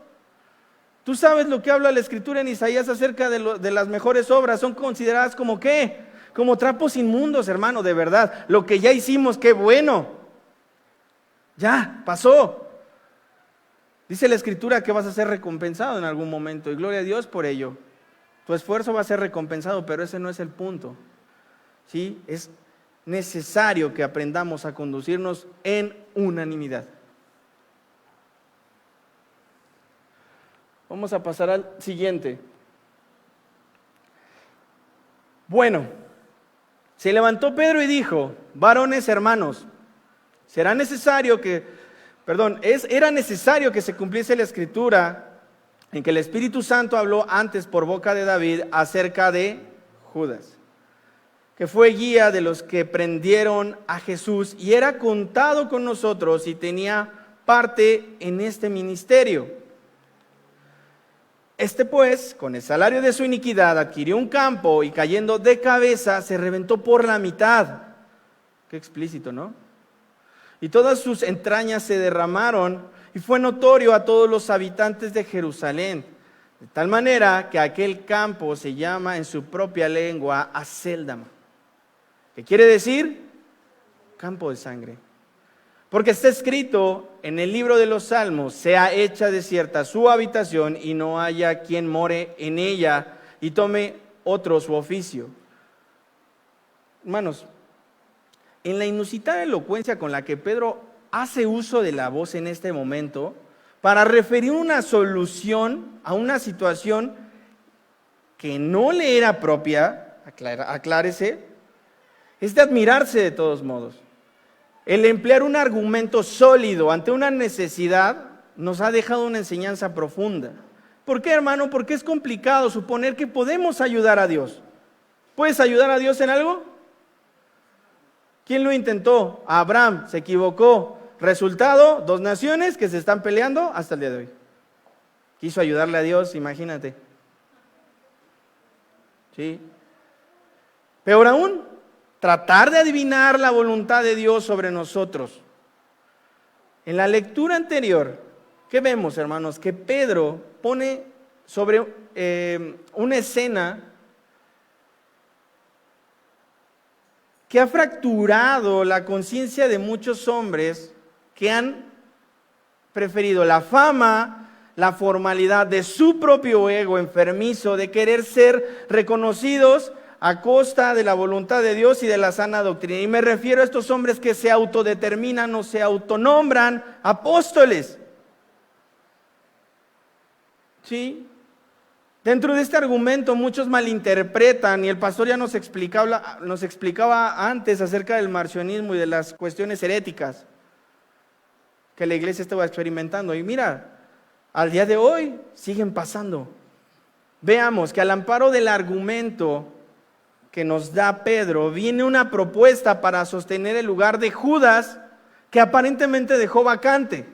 Tú sabes lo que habla la Escritura en Isaías acerca de las mejores obras. Son consideradas como ¿qué? Como trapos inmundos, hermano, de verdad. Lo que ya hicimos, qué bueno. Ya, pasó. Dice la Escritura que vas a ser recompensado en algún momento y gloria a Dios por ello. Tu esfuerzo va a ser recompensado, pero ese no es el punto. ¿Sí? Es necesario que aprendamos a conducirnos en unanimidad. Vamos a pasar al siguiente. Bueno, Se levantó Pedro y dijo: varones hermanos, era necesario que se cumpliese la escritura en que el Espíritu Santo habló antes por boca de David acerca de Judas, que fue guía de los que prendieron a Jesús y era contado con nosotros y tenía parte en este ministerio. Este pues, con el salario de su iniquidad, adquirió un campo y cayendo de cabeza se reventó por la mitad. Qué explícito, ¿no? Y todas sus entrañas se derramaron y fue notorio a todos los habitantes de Jerusalén, de tal manera que aquel campo se llama en su propia lengua Acéldama, que quiere decir campo de sangre. Porque está escrito en el libro de los Salmos: sea hecha desierta su habitación y no haya quien more en ella y tome otro su oficio. Hermanos, en la inusitada elocuencia con la que Pedro hace uso de la voz en este momento para referir una solución a una situación que no le era propia, aclárese, es de admirarse de todos modos. El emplear un argumento sólido ante una necesidad nos ha dejado una enseñanza profunda. ¿Por qué, hermano? Porque es complicado suponer que podemos ayudar a Dios. ¿Puedes ayudar a Dios en algo? ¿Quién lo intentó? Abraham se equivocó. Resultado, 2 naciones que se están peleando hasta el día de hoy. Quiso ayudarle a Dios, imagínate. ¿Sí? Peor aún, tratar de adivinar la voluntad de Dios sobre nosotros. En la lectura anterior, ¿qué vemos, hermanos? Que Pedro pone sobre una escena que ha fracturado la conciencia de muchos hombres que han preferido la fama, la formalidad de su propio ego enfermizo, de querer ser reconocidos a costa de la voluntad de Dios y de la sana doctrina. Y me refiero a estos hombres que se autodeterminan o se autonombran apóstoles. ¿Sí? Dentro de este argumento muchos malinterpretan, y el pastor ya nos explicaba antes acerca del marcionismo y de las cuestiones heréticas que la iglesia estaba experimentando. Y mira, al día de hoy siguen pasando. Veamos que al amparo del argumento que nos da Pedro, viene una propuesta para sostener el lugar de Judas que aparentemente dejó vacante.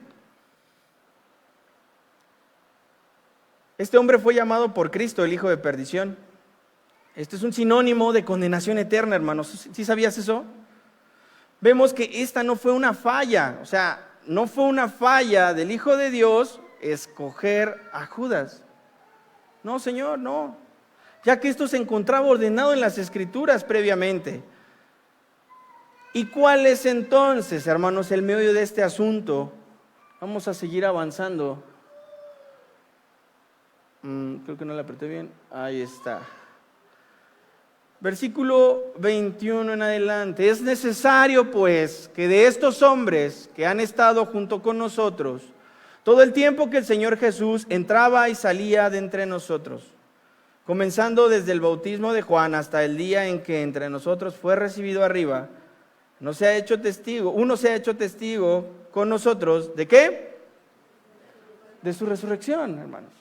Este hombre fue llamado por Cristo el hijo de perdición. Este es un sinónimo de condenación eterna, hermanos. ¿Sí sabías eso? Vemos que esta no fue una falla, o sea, no fue una falla del Hijo de Dios escoger a Judas. No, Señor, no. Ya que esto se encontraba ordenado en las Escrituras previamente. ¿Y cuál es entonces, hermanos, el meollo de este asunto? Vamos a seguir avanzando. Creo que no le apreté bien. Ahí está. Versículo 21 en adelante. Es necesario, pues, que de estos hombres que han estado junto con nosotros, todo el tiempo que el Señor Jesús entraba y salía de entre nosotros, comenzando desde el bautismo de Juan hasta el día en que entre nosotros fue recibido arriba, uno se ha hecho testigo con nosotros, ¿de qué? De su resurrección, hermanos.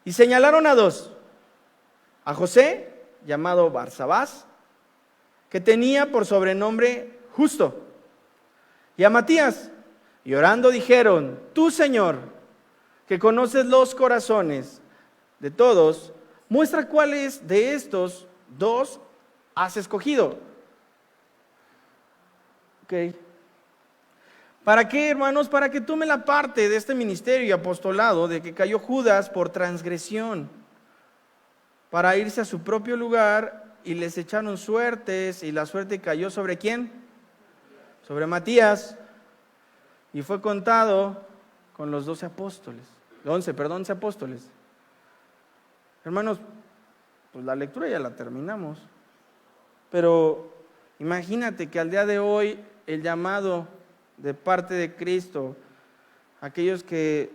Y señalaron a 2, a José, llamado Barsabás, que tenía por sobrenombre Justo, y a Matías, y orando dijeron: tú, Señor, que conoces los corazones de todos, muestra cuáles de estos 2 has escogido. Ok. ¿Para qué, hermanos? Para que tome la parte de este ministerio y apostolado de que cayó Judas por transgresión, para irse a su propio lugar, y les echaron suertes, y la suerte cayó ¿sobre quién? Sobre Matías, y fue contado con los 11 apóstoles. Hermanos, pues la lectura ya la terminamos, pero imagínate que al día de hoy el llamado de parte de Cristo, aquellos que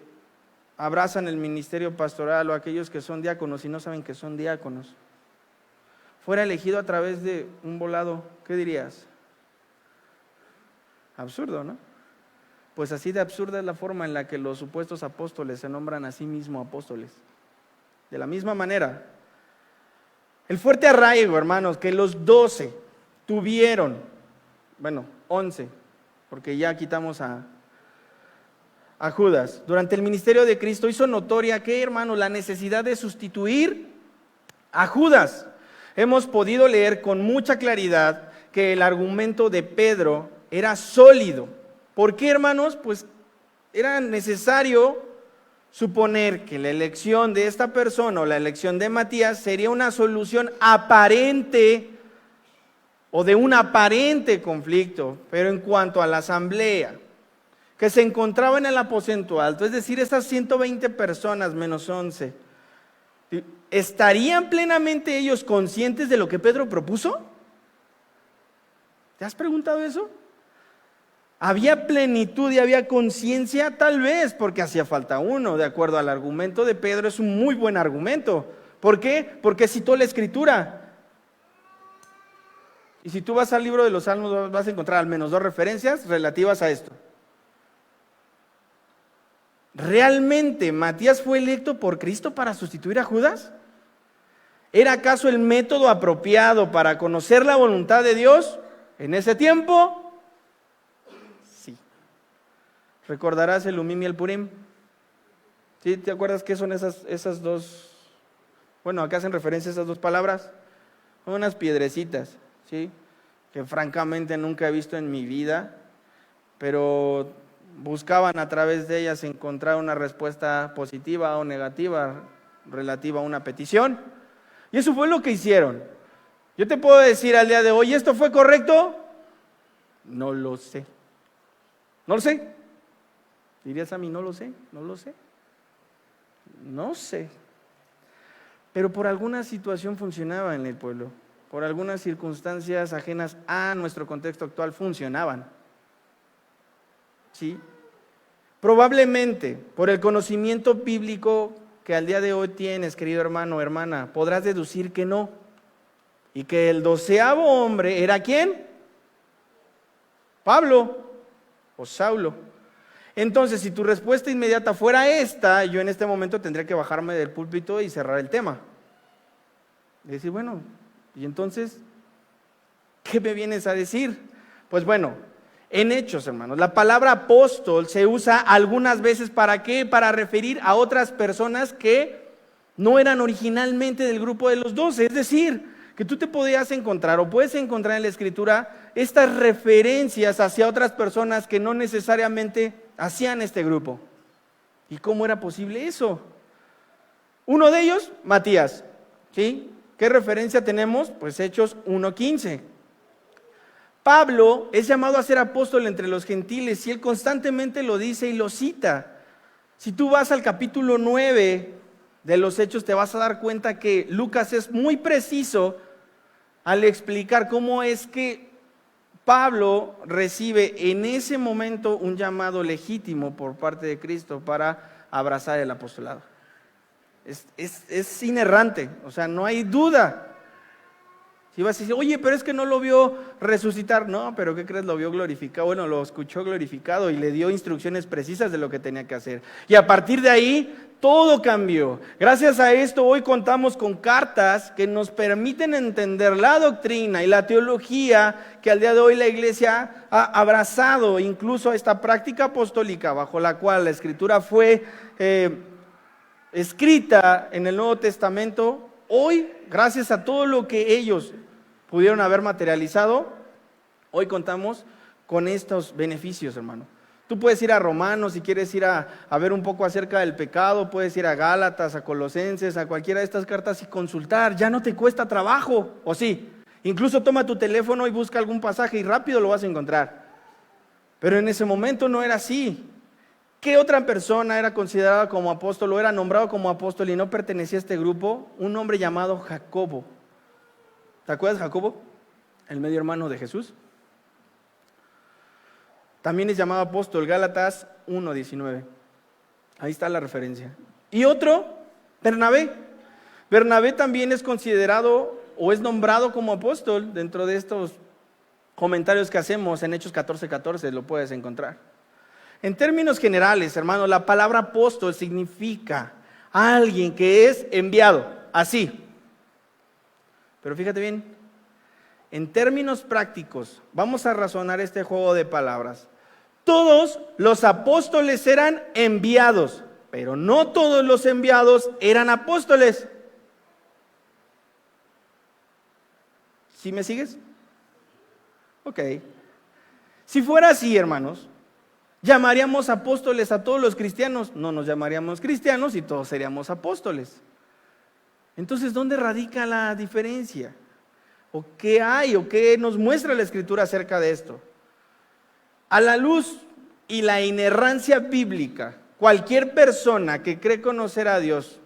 abrazan el ministerio pastoral o aquellos que son diáconos y no saben que son diáconos, fuera elegido a través de un volado, ¿qué dirías? Absurdo, ¿no? Pues así de absurda es la forma en la que los supuestos apóstoles se nombran a sí mismos apóstoles. De la misma manera, el fuerte arraigo, hermanos, que los 12 tuvieron, 11, porque ya quitamos a Judas, durante el ministerio de Cristo hizo notoria que, hermanos, la necesidad de sustituir a Judas. Hemos podido leer con mucha claridad que el argumento de Pedro era sólido. ¿Por qué, hermanos? Pues era necesario suponer que la elección de esta persona o la elección de Matías sería una solución aparente o de un aparente conflicto, pero en cuanto a la asamblea que se encontraba en el aposento alto, es decir, esas 120 personas menos 11, ¿estarían plenamente ellos conscientes de lo que Pedro propuso? ¿Te has preguntado eso? ¿Había plenitud y había conciencia? Tal vez, porque hacía falta uno. De acuerdo al argumento de Pedro, es un muy buen argumento. ¿Por qué? Porque citó la Escritura. Y si tú vas al libro de los Salmos, vas a encontrar al menos 2 referencias relativas a esto. ¿Realmente Matías fue electo por Cristo para sustituir a Judas? ¿Era acaso el método apropiado para conocer la voluntad de Dios en ese tiempo? Sí. ¿Recordarás el Umim y el Purim? ¿Sí? ¿Te acuerdas qué son esas dos? Bueno, acá hacen referencia a esas 2 palabras. Unas piedrecitas, ¿sí? Que francamente nunca he visto en mi vida, pero buscaban a través de ellas encontrar una respuesta positiva o negativa relativa a una petición. Y eso fue lo que hicieron. Yo te puedo decir al día de hoy, ¿esto fue correcto? No lo sé. No lo sé. Dirías a mí, no lo sé. No sé. Pero por alguna situación funcionaba en el pueblo. Por algunas circunstancias ajenas a nuestro contexto actual funcionaban. ¿Sí? Probablemente por el conocimiento bíblico que al día de hoy tienes, querido hermano o hermana, podrás deducir que no. Y que el 12º hombre era ¿quién? Pablo o Saulo. Entonces, si tu respuesta inmediata fuera esta, yo en este momento tendría que bajarme del púlpito y cerrar el tema. Y decir, bueno, ¿y entonces qué me vienes a decir? Pues bueno, en Hechos, hermanos, la palabra apóstol se usa algunas veces ¿para qué? Para referir a otras personas que no eran originalmente del grupo de los 12. Es decir, que tú te podías encontrar o puedes encontrar en la Escritura estas referencias hacia otras personas que no necesariamente hacían este grupo. ¿Y cómo era posible eso? Uno de ellos, Matías. ¿Sí? ¿Qué referencia tenemos? Pues Hechos 1:15. Pablo es llamado a ser apóstol entre los gentiles y él constantemente lo dice y lo cita. Si tú vas al capítulo 9 de los Hechos, te vas a dar cuenta que Lucas es muy preciso al explicar cómo es que Pablo recibe en ese momento un llamado legítimo por parte de Cristo para abrazar el apostolado. Es inerrante, o sea, no hay duda. Si vas a decir, oye, pero es que no lo vio resucitar. No, pero ¿qué crees? Lo vio glorificado. Bueno, lo escuchó glorificado y le dio instrucciones precisas de lo que tenía que hacer. Y a partir de ahí, todo cambió. Gracias a esto, hoy contamos con cartas que nos permiten entender la doctrina y la teología que al día de hoy la iglesia ha abrazado, incluso esta práctica apostólica bajo la cual la Escritura fue escrita en el Nuevo Testamento. Hoy, gracias a todo lo que ellos pudieron haber materializado, hoy contamos con estos beneficios, hermano. Tú puedes ir a Romanos, si quieres ir a ver un poco acerca del pecado, puedes ir a Gálatas, a Colosenses, a cualquiera de estas cartas y consultar, ya no te cuesta trabajo, ¿o sí? Incluso toma tu teléfono y busca algún pasaje y rápido lo vas a encontrar. Pero en ese momento no era así. ¿Qué otra persona era considerada como apóstol o era nombrado como apóstol y no pertenecía a este grupo? Un hombre llamado Jacobo. ¿Te acuerdas de Jacobo? El medio hermano de Jesús. También es llamado apóstol, Gálatas 1:19. Ahí está la referencia. Y otro, Bernabé. Bernabé también es considerado o es nombrado como apóstol dentro de estos comentarios que hacemos en Hechos 14:14, lo puedes encontrar. En términos generales, hermano, la palabra apóstol significa alguien que es enviado, así. Pero fíjate bien, en términos prácticos, vamos a razonar este juego de palabras. Todos los apóstoles eran enviados, pero no todos los enviados eran apóstoles. ¿Sí me sigues? Ok. Si fuera así, hermanos, ¿llamaríamos apóstoles a todos los cristianos? No nos llamaríamos cristianos y todos seríamos apóstoles. Entonces, ¿dónde radica la diferencia? ¿O qué hay? ¿O qué nos muestra la Escritura acerca de esto? A la luz y la inerrancia bíblica, cualquier persona que cree conocer a Dios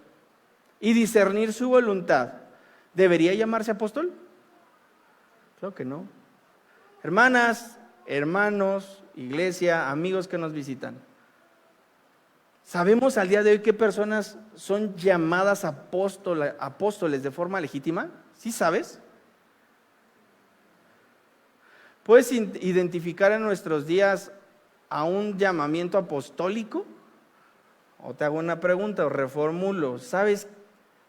y discernir su voluntad, ¿debería llamarse apóstol? Claro que no. Hermanas, hermanos, iglesia, amigos que nos visitan, ¿sabemos al día de hoy qué personas son llamadas apóstoles de forma legítima? ¿Sí sabes? ¿Puedes identificar en nuestros días a un llamamiento apostólico? O te hago una pregunta o reformulo. ¿Sabes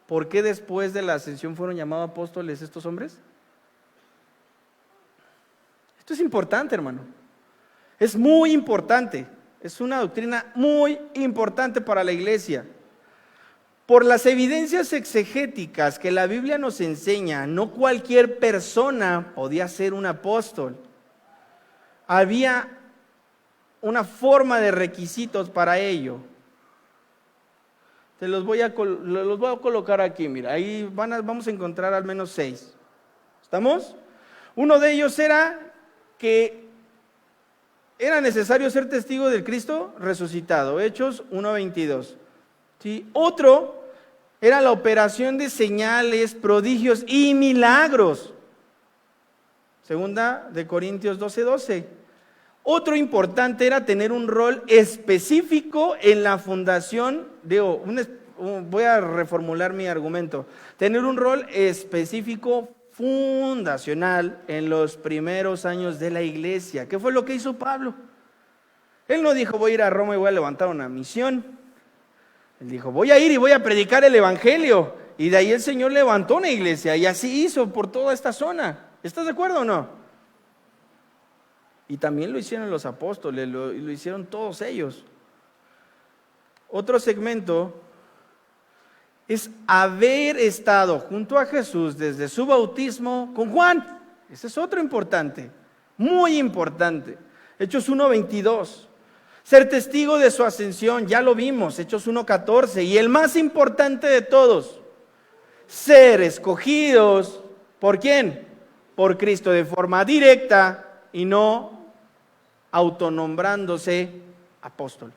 por qué después de la ascensión fueron llamados apóstoles estos hombres? Esto es importante, hermano. Es muy importante. Es una doctrina muy importante para la iglesia. Por las evidencias exegéticas que la Biblia nos enseña, no cualquier persona podía ser un apóstol. Había una forma de requisitos para ello. Los voy a colocar aquí, mira, ahí vamos a encontrar al menos 6. ¿Estamos? Uno de ellos era que era necesario ser testigo del Cristo resucitado, Hechos 1:22. ¿Sí? Otro era la operación de señales, prodigios y milagros, Segunda de Corintios 12:12. Otro importante era tener un rol específico en la fundación, voy a reformular mi argumento, tener un rol específico fundacional en los primeros años de la iglesia. ¿Qué fue lo que hizo Pablo? Él no dijo voy a ir a Roma y voy a levantar una misión. Él dijo voy a ir y voy a predicar el evangelio. Y de ahí el Señor levantó una iglesia y así hizo por toda esta zona. ¿Estás de acuerdo o no? Y también lo hicieron los apóstoles, lo hicieron todos ellos. Otro segmento es haber estado junto a Jesús desde su bautismo con Juan. Ese es otro importante, muy importante. Hechos 1:22. Ser testigo de su ascensión, ya lo vimos, Hechos 1:14. Y el más importante de todos, ser escogidos, ¿por quién? Por Cristo de forma directa y no autonombrándose apóstol.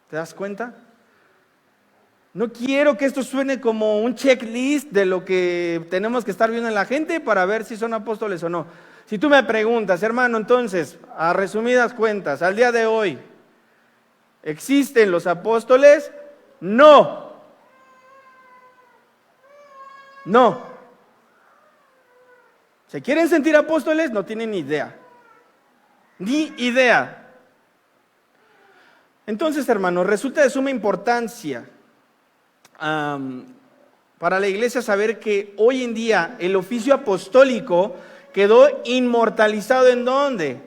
¿Te das cuenta? No quiero que esto suene como un checklist de lo que tenemos que estar viendo en la gente para ver si son apóstoles o no. Si tú me preguntas, hermano, entonces, a resumidas cuentas, al día de hoy, ¿existen los apóstoles? No. No. ¿Se quieren sentir apóstoles? No tienen ni idea. Ni idea. Entonces, hermanos, resulta de suma importancia para la iglesia saber que hoy en día el oficio apostólico quedó inmortalizado ¿en dónde?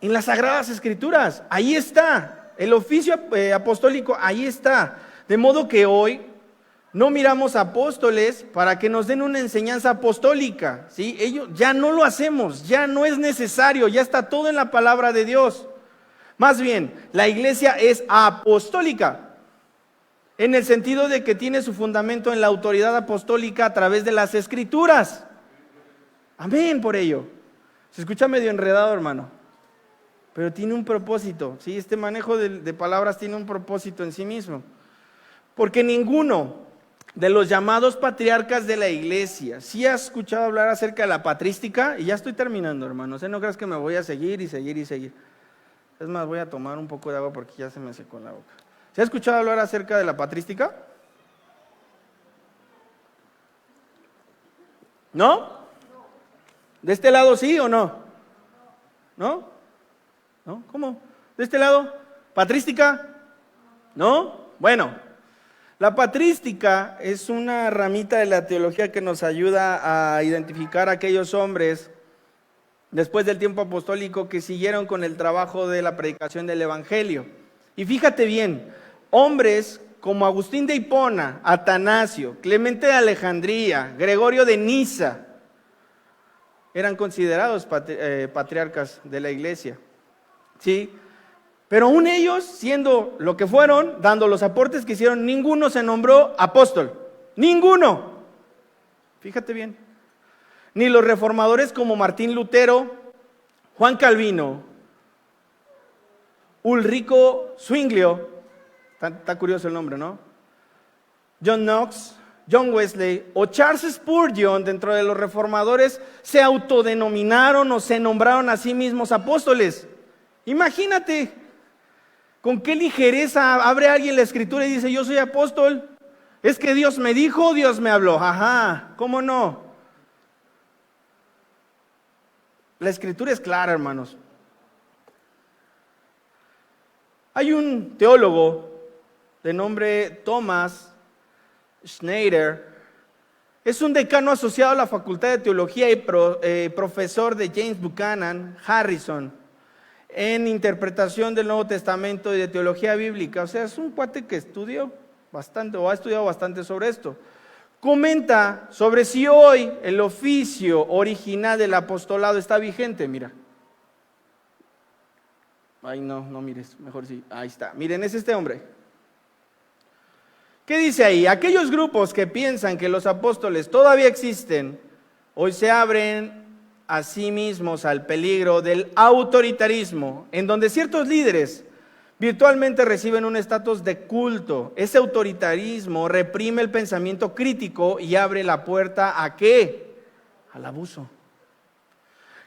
En las Sagradas Escrituras. Ahí está. El oficio apostólico, ahí está. De modo que hoy no miramos apóstoles para que nos den una enseñanza apostólica, ¿sí? Ellos ya no lo hacemos, ya no es necesario, ya está todo en la palabra de Dios. Más bien, la iglesia es apostólica, en el sentido de que tiene su fundamento en la autoridad apostólica a través de las Escrituras. Amén por ello. Se escucha medio enredado, hermano, pero tiene un propósito, ¿sí? Este manejo de palabras tiene un propósito en sí mismo. Porque ninguno de los llamados patriarcas de la iglesia, ¿sí has escuchado hablar acerca de la patrística? Y ya estoy terminando, hermanos, no creas que me voy a seguir y seguir y seguir. Es más, voy a tomar un poco de agua porque ya se me secó la boca. ¿Se ha escuchado hablar acerca de la patrística? ¿No? ¿De este lado sí o no? ¿No? ¿No? ¿Cómo? ¿De este lado? ¿Patrística? ¿No? Bueno, la patrística es una ramita de la teología que nos ayuda a identificar a aquellos hombres después del tiempo apostólico que siguieron con el trabajo de la predicación del evangelio. Y fíjate bien, hombres como Agustín de Hipona, Atanasio, Clemente de Alejandría, Gregorio de Niza, eran considerados patriarcas de la iglesia, ¿sí? Pero aún ellos, siendo lo que fueron, dando los aportes que hicieron, ninguno se nombró apóstol, ninguno. Fíjate bien. Ni los reformadores como Martín Lutero, Juan Calvino, Ulrico Zwinglio, está curioso el nombre, ¿no? John Knox, John Wesley o Charles Spurgeon, dentro de los reformadores, se autodenominaron o se nombraron a sí mismos apóstoles. Imagínate, con qué ligereza abre alguien la escritura y dice, yo soy apóstol. Es que Dios me dijo, Dios me habló. Ajá, ¿cómo no? La escritura es clara, hermanos. Hay un teólogo de nombre Thomas Schneider. Es un decano asociado a la Facultad de Teología y profesor de James Buchanan Harrison en interpretación del Nuevo Testamento y de teología bíblica. O sea, es un cuate que estudió bastante o ha estudiado bastante sobre esto. Comenta sobre si hoy el oficio original del apostolado está vigente. Mira. Ay, no mires, mejor sí. Ahí está. Miren, es este hombre. ¿Qué dice ahí? Aquellos grupos que piensan que los apóstoles todavía existen, hoy se abren a sí mismos al peligro del autoritarismo, en donde ciertos líderes virtualmente reciben un estatus de culto. Ese autoritarismo reprime el pensamiento crítico y abre la puerta ¿a qué? Al abuso.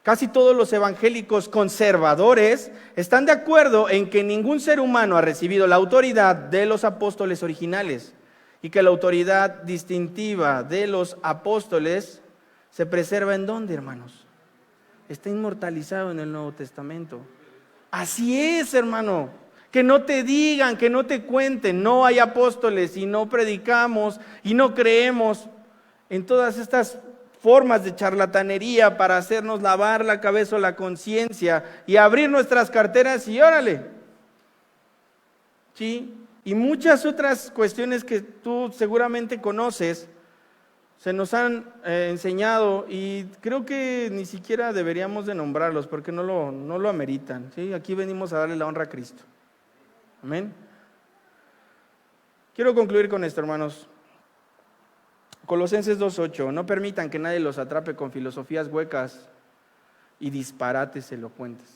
Casi todos los evangélicos conservadores están de acuerdo en que ningún ser humano ha recibido la autoridad de los apóstoles originales y que la autoridad distintiva de los apóstoles se preserva ¿en dónde, hermanos? Está inmortalizado en el Nuevo Testamento. Así es, hermano. Que no te digan, que no te cuenten, no hay apóstoles y no predicamos y no creemos en todas estas formas de charlatanería para hacernos lavar la cabeza o la conciencia y abrir nuestras carteras y órale. ¿Sí? Y muchas otras cuestiones que tú seguramente conoces se nos han enseñado y creo que ni siquiera deberíamos de nombrarlos porque no lo ameritan. ¿Sí? Aquí venimos a darle la honra a Cristo. Amén. Quiero concluir con esto, hermanos. Colosenses 2:8, no permitan que nadie los atrape con filosofías huecas y disparates elocuentes,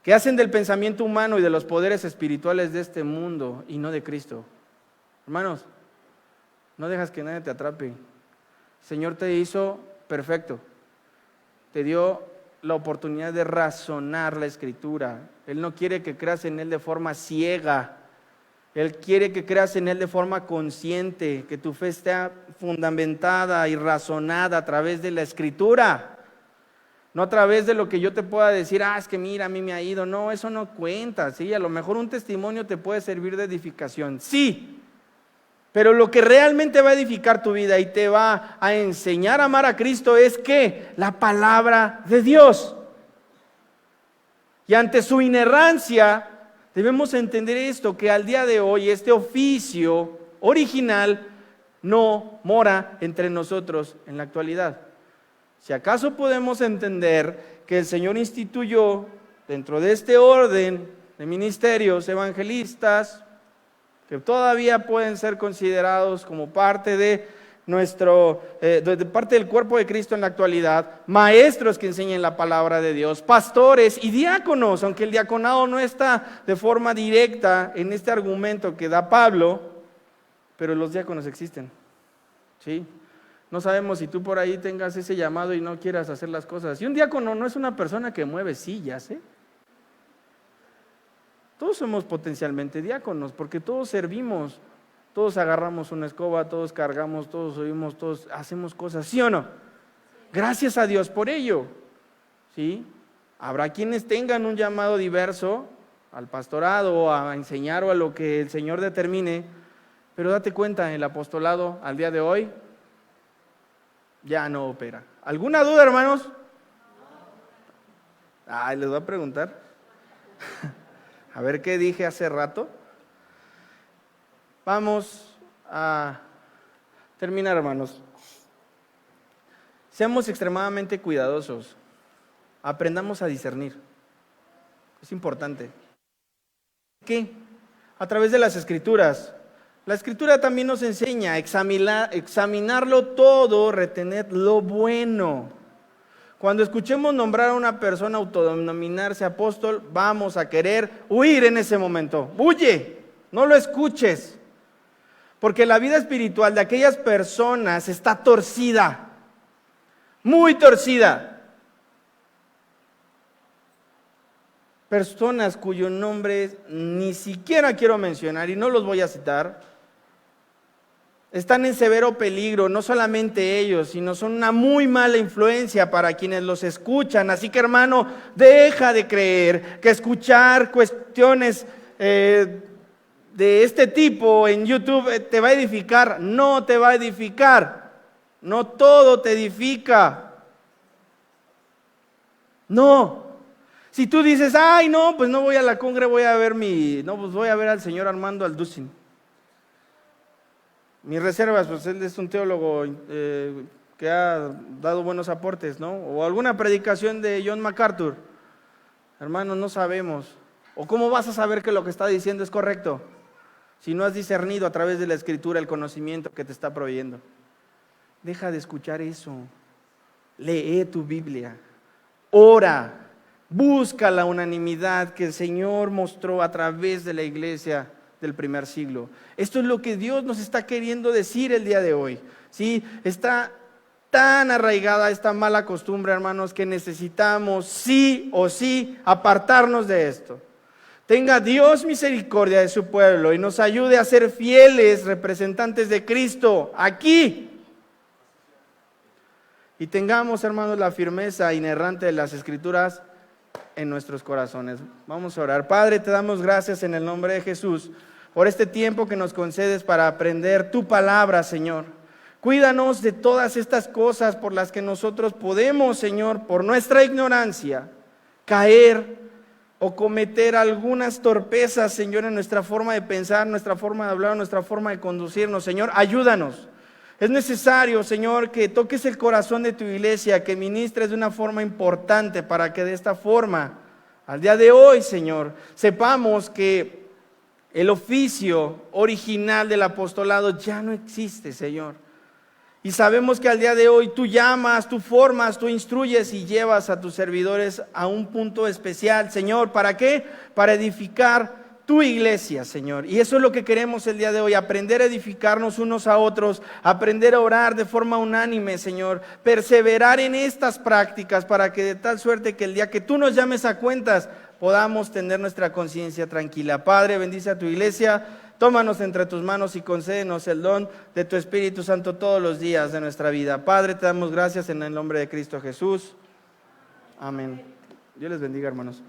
que hacen del pensamiento humano y de los poderes espirituales de este mundo y no de Cristo. Hermanos, no dejas que nadie te atrape. El Señor te hizo perfecto, te dio la oportunidad de razonar la Escritura. Él no quiere que creas en Él de forma ciega. Él quiere que creas en Él de forma consciente, que tu fe esté fundamentada y razonada a través de la Escritura, no a través de lo que yo te pueda decir, es que mira, a mí me ha ido. No, eso no cuenta, ¿sí? A lo mejor un testimonio te puede servir de edificación, sí, pero lo que realmente va a edificar tu vida y te va a enseñar a amar a Cristo es que la palabra de Dios. Y ante su inerrancia, debemos entender esto, que al día de hoy este oficio original no mora entre nosotros en la actualidad. Si acaso podemos entender que el Señor instituyó dentro de este orden de ministerios evangelistas, que todavía pueden ser considerados como parte de parte del cuerpo de Cristo en la actualidad, maestros que enseñen la palabra de Dios, pastores y diáconos, aunque el diaconado no está de forma directa en este argumento que da Pablo, pero los diáconos existen, ¿sí? No sabemos si tú por ahí tengas ese llamado y no quieras hacer las cosas. Y un diácono no es una persona que mueve sillas, ¿eh? Todos somos potencialmente diáconos porque todos servimos Todos agarramos una escoba, todos cargamos, todos subimos, todos hacemos cosas, ¿sí o no? Gracias a Dios por ello, ¿sí? Habrá quienes tengan un llamado diverso al pastorado o a enseñar o a lo que el Señor determine, pero date cuenta, el apostolado al día de hoy ya no opera. ¿Alguna duda, hermanos? Les voy a preguntar. A ver qué dije hace rato. Vamos a terminar, hermanos. Seamos extremadamente cuidadosos. Aprendamos a discernir. Es importante. ¿Qué? A través de las Escrituras. La Escritura también nos enseña a examinarlo todo, retener lo bueno. Cuando escuchemos nombrar a una persona autodenominarse apóstol, vamos a querer huir en ese momento. Huye, no lo escuches. Porque la vida espiritual de aquellas personas está torcida, muy torcida. Personas cuyo nombre ni siquiera quiero mencionar y no los voy a citar, están en severo peligro, no solamente ellos, sino son una muy mala influencia para quienes los escuchan. Así que, hermano, deja de creer que escuchar cuestiones de este tipo en YouTube te va a edificar. No te va a edificar. No todo te edifica. No. Si tú dices, ay no, pues no voy a la congre, voy a ver pues voy a ver al señor Armando Alducin. Mis reservas, pues él es un teólogo que ha dado buenos aportes, ¿no? O alguna predicación de John MacArthur. Hermanos, no sabemos. ¿O cómo vas a saber que lo que está diciendo es correcto? Si no has discernido a través de la Escritura el conocimiento que te está proveyendo. Deja de escuchar eso. Lee tu Biblia. Ora. Busca la unanimidad que el Señor mostró a través de la iglesia del primer siglo. Esto es lo que Dios nos está queriendo decir el día de hoy. ¿Sí? Está tan arraigada esta mala costumbre, hermanos, que necesitamos sí o sí apartarnos de esto. Tenga Dios misericordia de su pueblo y nos ayude a ser fieles representantes de Cristo aquí. Y tengamos, hermanos, la firmeza inerrante de las Escrituras en nuestros corazones. Vamos a orar. Padre, te damos gracias en el nombre de Jesús por este tiempo que nos concedes para aprender tu palabra, Señor. Cuídanos de todas estas cosas por las que nosotros podemos, Señor, por nuestra ignorancia, caer o cometer algunas torpezas, Señor, en nuestra forma de pensar, nuestra forma de hablar, nuestra forma de conducirnos. Señor, ayúdanos. Es necesario, Señor, que toques el corazón de tu iglesia, que ministres de una forma importante para que de esta forma, al día de hoy, Señor, sepamos que el oficio original del apostolado ya no existe, Señor. Y sabemos que al día de hoy tú llamas, tú formas, tú instruyes y llevas a tus servidores a un punto especial, Señor. ¿Para qué? Para edificar tu iglesia, Señor. Y eso es lo que queremos el día de hoy, aprender a edificarnos unos a otros, aprender a orar de forma unánime, Señor, perseverar en estas prácticas para que de tal suerte que el día que tú nos llames a cuentas, podamos tener nuestra conciencia tranquila. Padre, bendice a tu iglesia, tómanos entre tus manos y concédenos el don de tu Espíritu Santo todos los días de nuestra vida. Padre, te damos gracias en el nombre de Cristo Jesús. Amén. Dios les bendiga, hermanos.